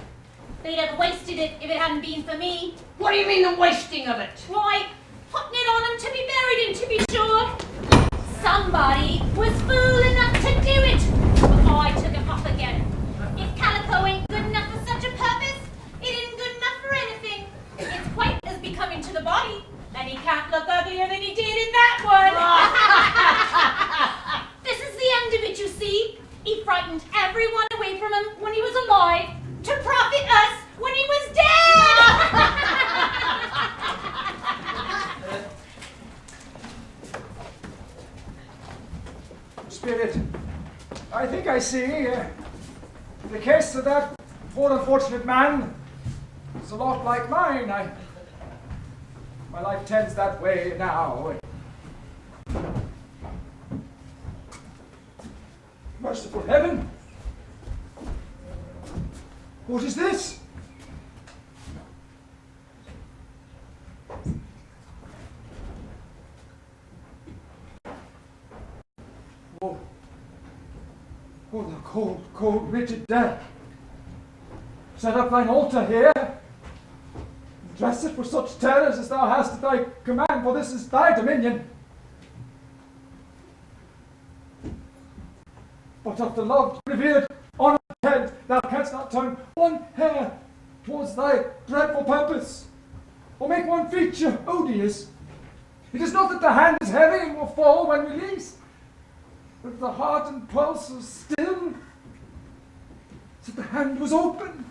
They'd have wasted it if it hadn't been for me. What do you mean the wasting of it? Why, putting it on him to be buried in, to be sure. Somebody was fool enough to do it, but I took him up again. If calico ain't good enough for such a purpose, it isn't good enough for anything. It's quite as becoming to the body, and he can't look uglier than he did in that one. This is the end of it, you see. He frightened everyone away from him when he was alive, to profit us when he was dead. Spirit, I think I see the case of that poor unfortunate man is a lot like mine. My life tends that way now. Merciful heaven! What is this? Oh, thou cold, cold, rigid death. Set up thine altar here. Dress it for such terrors as thou hast at thy command, for this is thy dominion. But of the love revered on our head, thou canst not turn one hair towards thy dreadful purpose, or make one feature odious. It is not that the hand is heavy and will fall when released, but the heart and pulse are still. So the hand was open,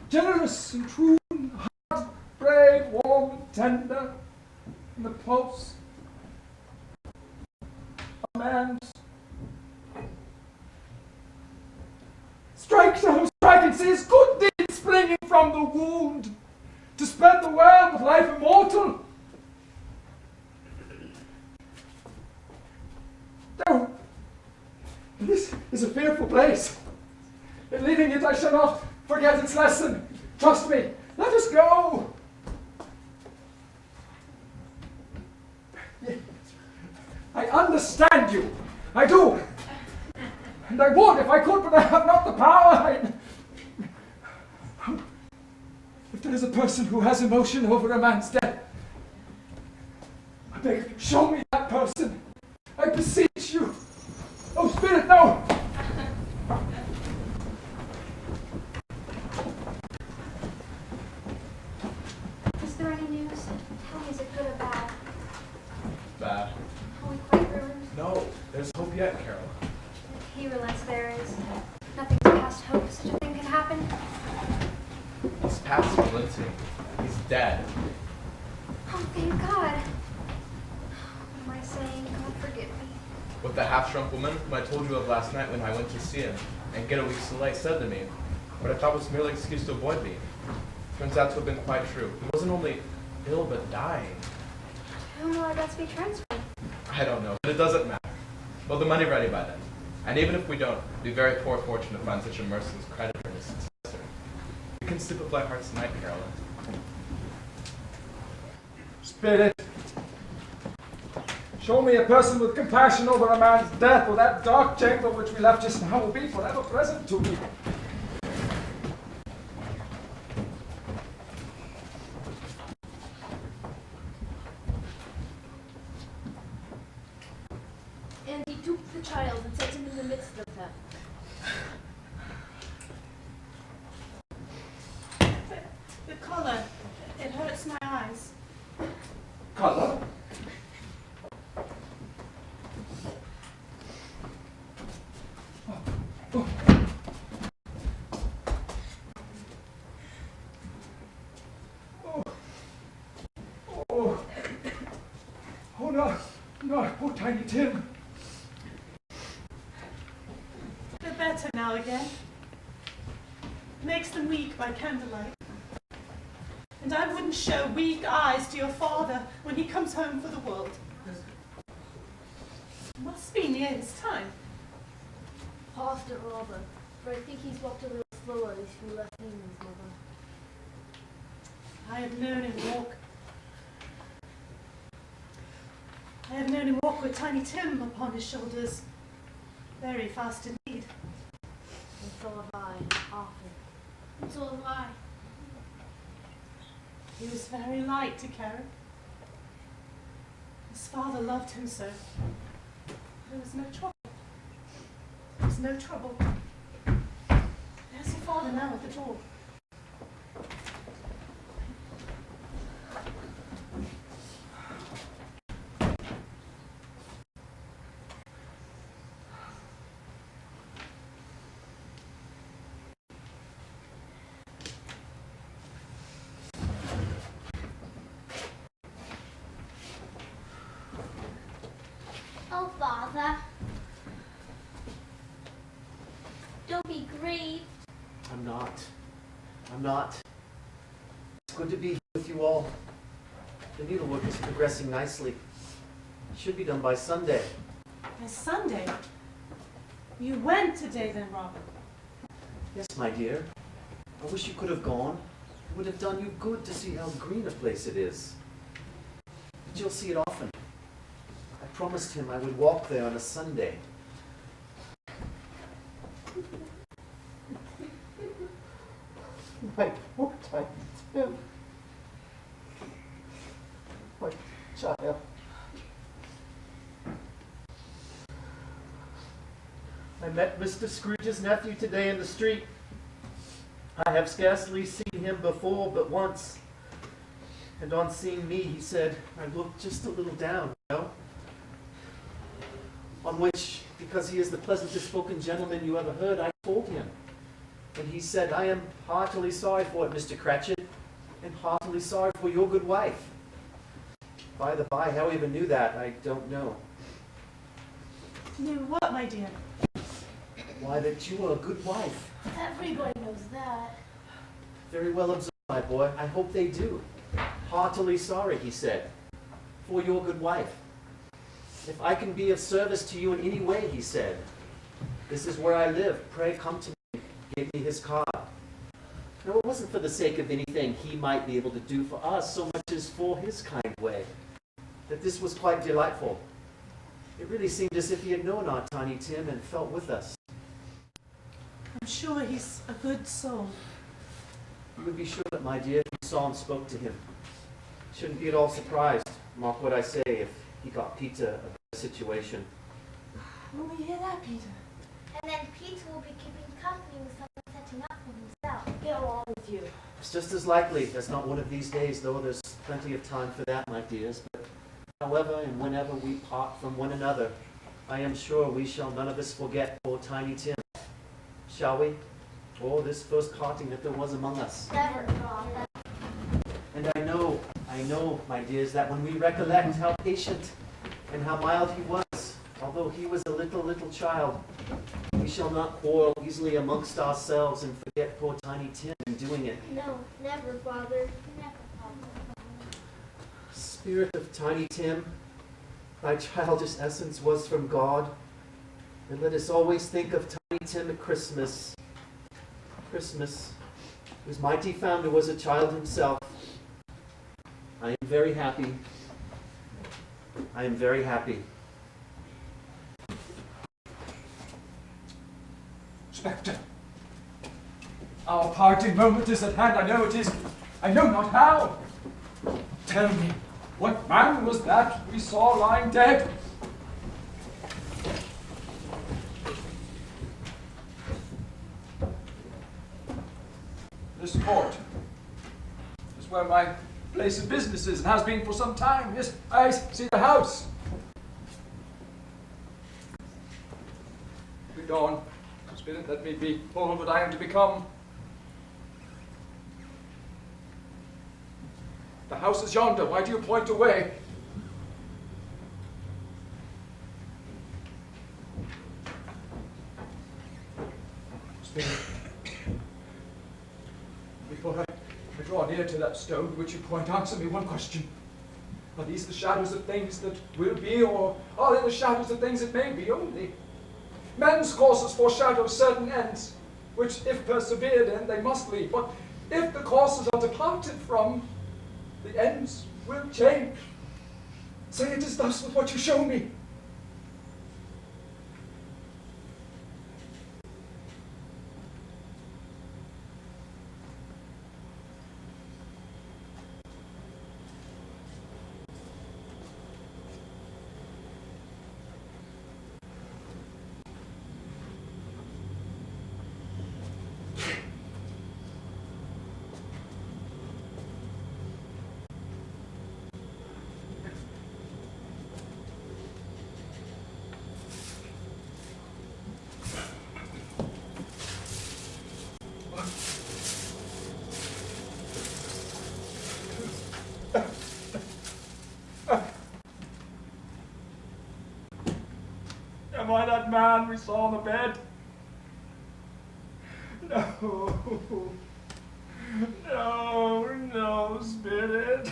generous and true, and heart brave, warm and tender, and the pulse a man's. Strike, so strike, and see his good deed springing from the wound, to spread the world with life immortal. No. This is a fearful place. In leaving it, I shall not forget its lesson. Trust me. Let us go. I understand you. I do. And I would if I could, but I have not the power. If there is a person who has emotion over a man's death, I beg of you, show me that person. I beseech you. Oh, Spirit, no! Is there any news? Tell me, is it good or bad? Bad. Are we quite ruined? No, there's hope yet, Carol. He relents there is. Nothing's past hope. Such a thing can happen. He's past relenting. He's dead. Oh, thank God. What am I saying? God forgive me. What the half-shrunk woman whom I told you of last night when I went to see him and get a week's delay said to me, what I thought was merely an excuse to avoid me. Turns out to have been quite true. He wasn't only ill, but dying. Whom will I best be transferred? I don't know, but it doesn't matter. Well, the money ready by then. And even if we don't, it'd be very poor fortune to find such a merciless creditor as successor. We can sleep with light hearts tonight, Carolyn. Spirit, show me a person with compassion over a man's death, or that dark chamber which we left just now will be forever present to me. And he took the child and set him in the midst of them. The color, it hurts my eyes. Color? Oh no, no, poor Tiny Tim. They're better now again. Makes them weak by candlelight. And I wouldn't show weak eyes to your father when he comes home for the world. Must be near his time. Past it rather, for I think he's walked a little slower as you left him, his mother. I have known him walk. I have known him walk with Tiny Tim upon his shoulders. Very fast indeed. And so have I, often. And so have I. He was very light to carry. His father loved him so. There was no trouble. There was no trouble. There's your father now at the door. Oh, Father. Don't be grieved. I'm not. I'm not. It's good to be here with you all. The needlework is progressing nicely. It should be done by Sunday. It's Sunday. You went today then, Robert. Yes, my dear. I wish you could have gone. It would have done you good to see how green a place it is. But you'll see it often. I promised him I would walk there on a Sunday. My poor Tiny Tim. My child. I met Mr. Scrooge's nephew today in the street. I have scarcely seen him before but once. And on seeing me, he said, I look just a little down, you know? On which, because he is the pleasantest spoken gentleman you ever heard, I told him. And he said, I am heartily sorry for it, Mr. Cratchit, and heartily sorry for your good wife. By the by, how he even knew that, I don't know. Knew what, my dear? Why, that you are a good wife. Everybody knows that. Very well observed, my boy. I hope they do. Heartily sorry, he said, for your good wife. If I can be of service to you in any way, he said. This is where I live. Pray come to me. He gave me his card. Now, it wasn't for the sake of anything he might be able to do for us, so much as for his kind way. That this was quite delightful. It really seemed as if he had known our Tiny Tim and felt with us. I'm sure he's a good soul. You would be sure that, my dear, if you saw and spoke to him. Shouldn't be at all surprised, mark what I say, if he got Peter a better situation. Will we hear that, Peter? And then Peter will be keeping company with someone setting up for himself. Get along with you. It's just as likely. That's not one of these days, though. There's plenty of time for that, my dears. But however and whenever we part from one another, I am sure we shall none of us forget poor Tiny Tim. Shall we? Or this first parting that there was among us. Never, Father. And I know, my dears, that when we recollect how patient and how mild he was, although he was a little child, we shall not quarrel easily amongst ourselves and forget poor Tiny Tim in doing it. No, never, Father. Never, Father. Spirit of Tiny Tim, thy childish essence was from God, and let us always think of Tiny Tim at Christmas. Christmas, whose mighty founder was a child himself. I am very happy. I am very happy. Spectre, our parting moment is at hand. I know it is. I know not how. Tell me, what man was that we saw lying dead? This court is where my place of business is and has been for some time. Yes, I see the house. Read on. Spirit, let me behold what I am to become. The house is yonder. Why do you point away? Spirit, before I draw near to that stone to which you point, answer me one question. Are these the shadows of things that will be, or are they the shadows of things that may be only? Men's courses foreshadow certain ends, which if persevered in, they must lead. But if the courses are departed from, the ends will change. Say it is thus with what you show me. Am I that man we saw on the bed? No. No, Spirit.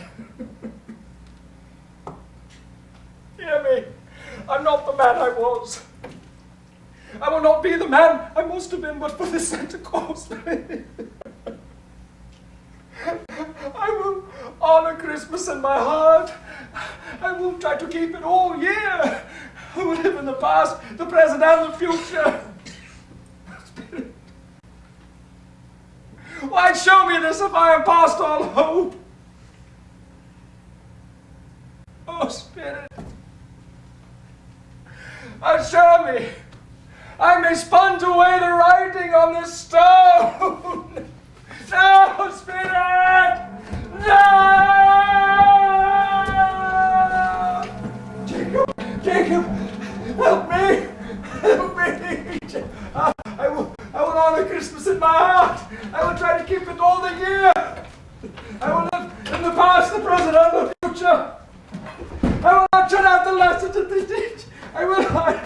Hear me. I'm not the man I was. I will not be the man I must have been but for the Santa Claus. I will honor Christmas in my heart. I will try to keep it all year. I will live in the past, the present, and the future. Spirit. Why show me this if I am past all hope? Oh, Spirit. Assure me I may sponge away the writing on this stone. No, Spirit! No! Jacob, help me! Help me! I will honor Christmas in my heart. I will try to keep it all the year. I will live in the past, the present, and the future. I will not shut out the lessons that they teach. I will not.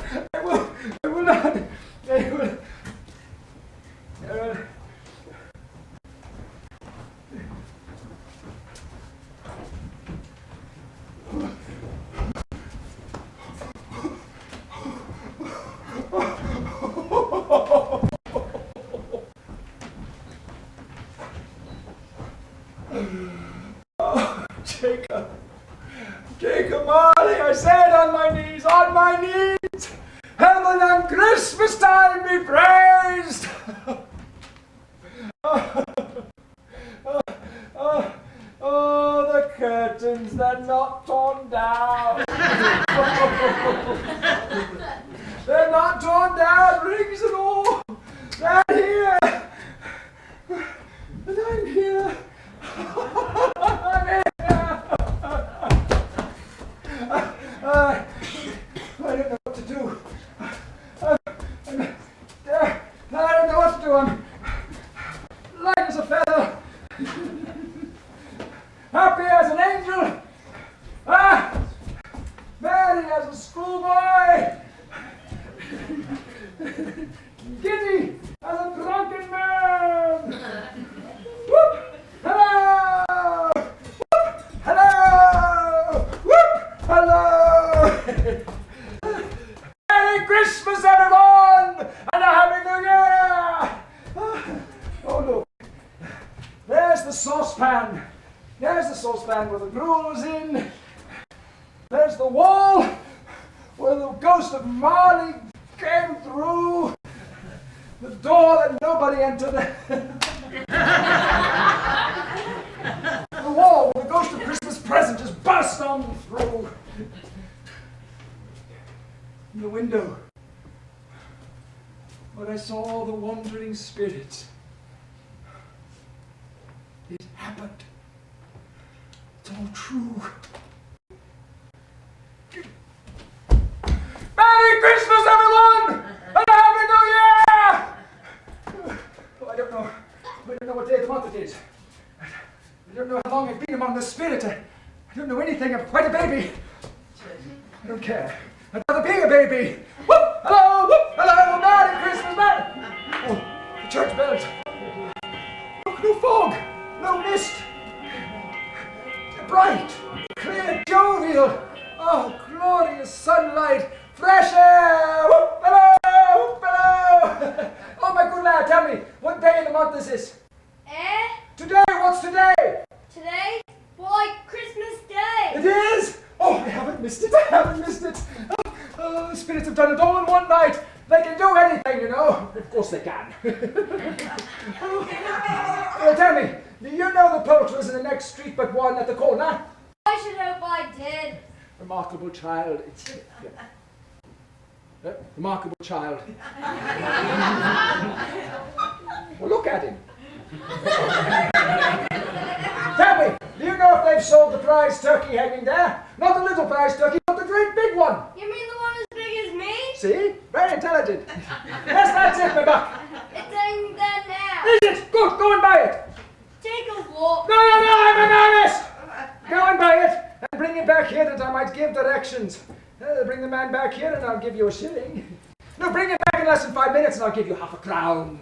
Oh, Jacob Marley, I said on my knees, heaven and Christmas time be praised. Oh, the curtains, they're not torn down. They're not torn down, rings and all. They're here. And I'm here. I'm here. I don't know what to do. I don't know what to do. I'm light as a feather. Happy as an angel. Merry as a schoolboy. Giddy as a drunken man! Whoop! Hello! Whoop! Hello! Whoop! Hello! Merry Christmas, everyone! And a Happy New Year! Oh, look. There's the saucepan. There's the saucepan where the gruel was in. There's the wall where the ghost of Marley came through. The door that nobody entered. The wall where the ghost of Christmas present just burst on through. In the window where I saw the wandering spirits. It happened. It's all true. Merry Christmas, everyone! And a Happy New Year! Oh, I don't know what day of the month it is. I don't know how long I've been among the spirit. I don't know anything. I'm quite a baby. I don't care. I'd rather be a baby. Whoop! Hello! Whoop! Hello! Merry Christmas, man! Oh, the church bells. Look, no fog, no mist. Bright, clear, jovial. Oh, glorious sunlight. Fresh air! Whoop, hello! Whoop, hello! Oh, my good lad, tell me, what day of the month is this? Today, what's today? Today? Why, Christmas Day! It is? Oh, I haven't missed it, Oh, the spirits have done it all in one night. They can do anything, you know. Of course they can. Well, tell me, do you know the poulterers in the next street but one at the corner? I should hope I did. Remarkable child. Remarkable child. Well, look at him. Tell me, do you know if they've sold the prize turkey hanging there? Not the little prize turkey, but the great big one. You mean the one as big as me? See? Very intelligent. Yes, that's it, my buck. It's hanging there now. Is it? Good, go and buy it. Take a walk. No, I'm an honest. Go and buy it and bring it back here that I might give directions. Bring the man back here and I'll give you a shilling. No, bring it back in less than 5 minutes and I'll give you half a crown.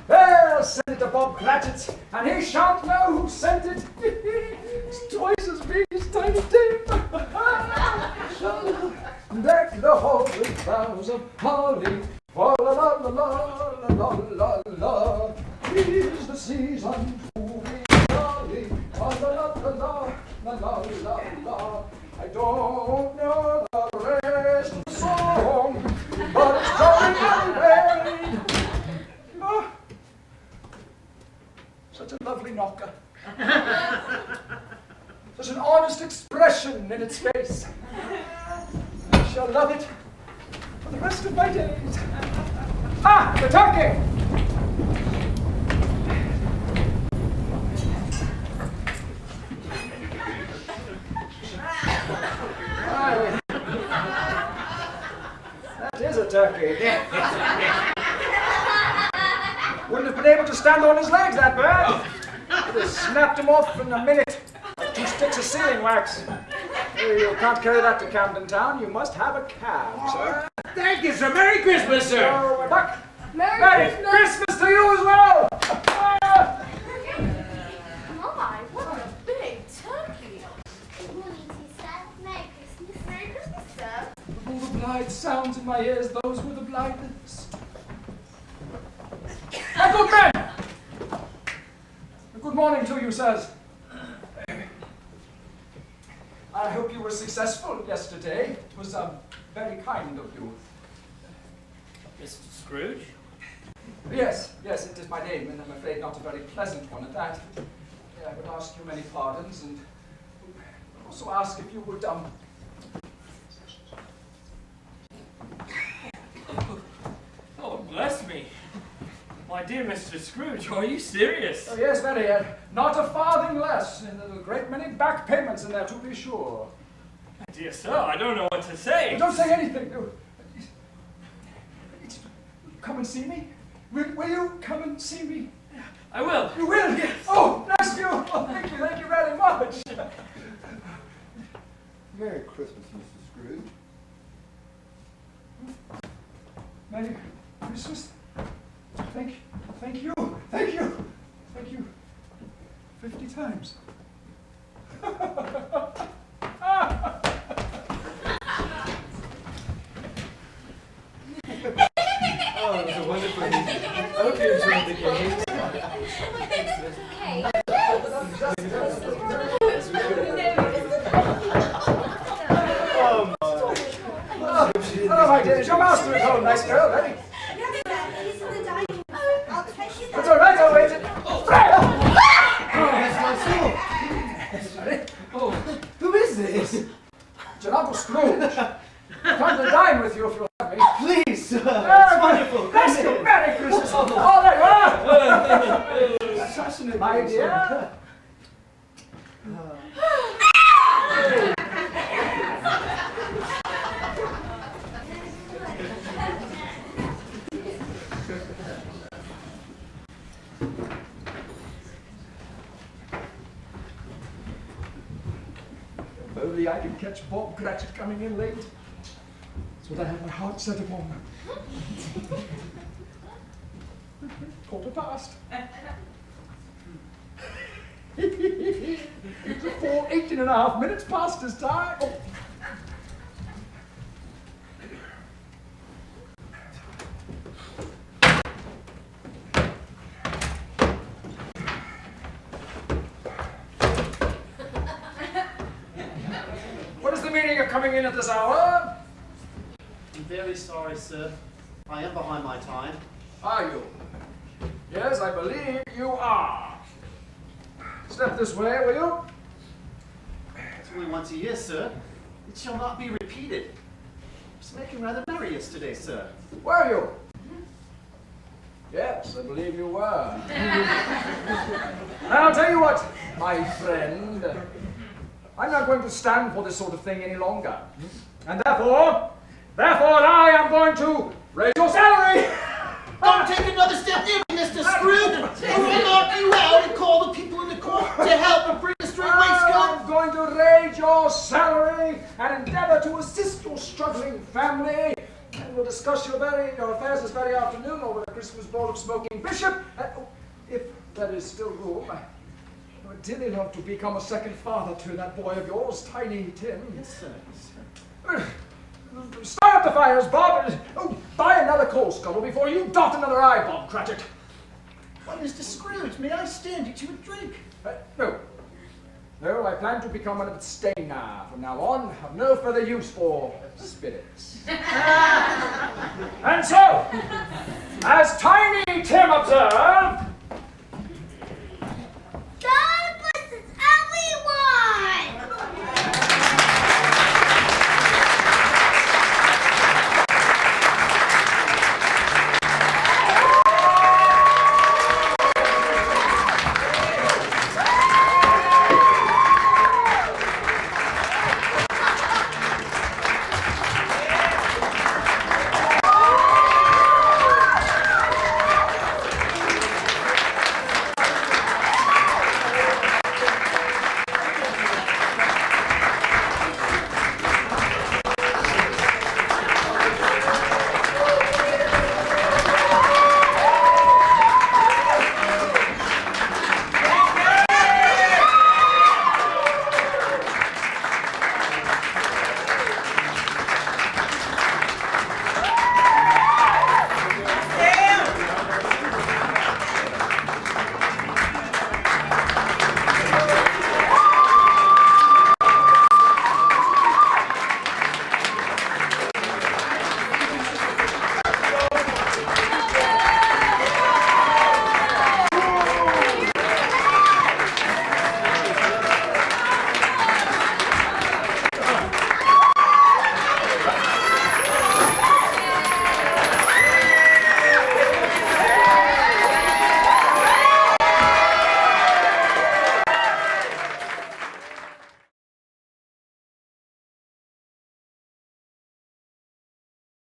Well, send it to Bob Cratchit, and he shan't know who sent it. It's twice as big as Tiny Tim. Deck the hall with boughs of holly. La la la la la la la la. Tis the season to be jolly. La la la la la la la la. I don't know the rest of the song, but it's jolly anyway. Oh, such a lovely knocker. Such an honest expression in its face. I shall love it for the rest of my days. Ah, the turkey! That is a turkey. Wouldn't have been able to stand on his legs, that bird. Would have snapped him off in a minute. Like 2 sticks of sealing wax. You can't carry that to Camden Town. You must have a cab, sir. Thank you, sir. Merry Christmas, sir. So, my buck. Merry Christmas to you as well. My, what a big turkey. Good morning to you, sir. Merry Christmas. Merry Christmas, sir. Of all the blithe sounds in my ears, those were the blithest. A good man! Good morning to you, sirs. I hope you were successful yesterday. It was very kind of you. Mr. Scrooge? Yes, it is my name, and I'm afraid not a very pleasant one at that. I would ask you many pardons, and also ask if you would, Oh, bless me. My dear Mr. Scrooge, are you serious? Oh, yes, very. Not a farthing less. And there's a great many back payments in there, to be sure. My dear sir, I don't know what to say. Don't say anything. Come and see me? Will you come and see me? I will. You will? Yes. Oh, bless you. Oh, thank you very much. Merry Christmas, Mr. Scrooge. Merry Christmas. Thank you. 50 times. Oh, it was a wonderful evening. I hope you enjoyed the games. Hello, my dear. Is your master at home? Nice girl, eh? That's all right, I'll wait. Fred! Oh, who is this? It's your Uncle Scrooge. Come to dine with you if you'll have me. Please, sir. It's wonderful. Bless you. Merry Christmas. Oh, there you are. Such an My dear. If only I could catch Bob Cratchit coming in late. That's what I have my heart set upon. 1:15. It's a full 18.5 minutes past his time. Oh. What is the meaning of coming in at this hour? I'm very sorry, sir. I am behind my time. Are you? Yes, I believe you are. Step this way, will you? It's only once a year, sir. It shall not be repeated. I was making rather merry yesterday, sir. Were you? Yes, I believe you were. Now, I'll tell you what, my friend. I'm not going to stand for this sort of thing any longer. And therefore, I am going to raise your salary. Don't take another step near me, Mr. Scrooge, or I'll knock you out and call the people in the court to help and bring a straight waistcoat. I'm going to raise your salary and endeavor to assist your struggling family. And we'll discuss your affairs this very afternoon over a Christmas bowl of smoking bishop. If there is still room, I would dearly love to become a second father to that boy of yours, Tiny Tim. Yes, sir. Start up the fires, Bob. Buy another coal scuttle before you dot another I, Bob Cratchit. Why, Mr. Scrooge, may I stand you to a drink? No. No, I plan to become an abstainer from now on. Have no further use for spirits. And so, as Tiny Tim observed,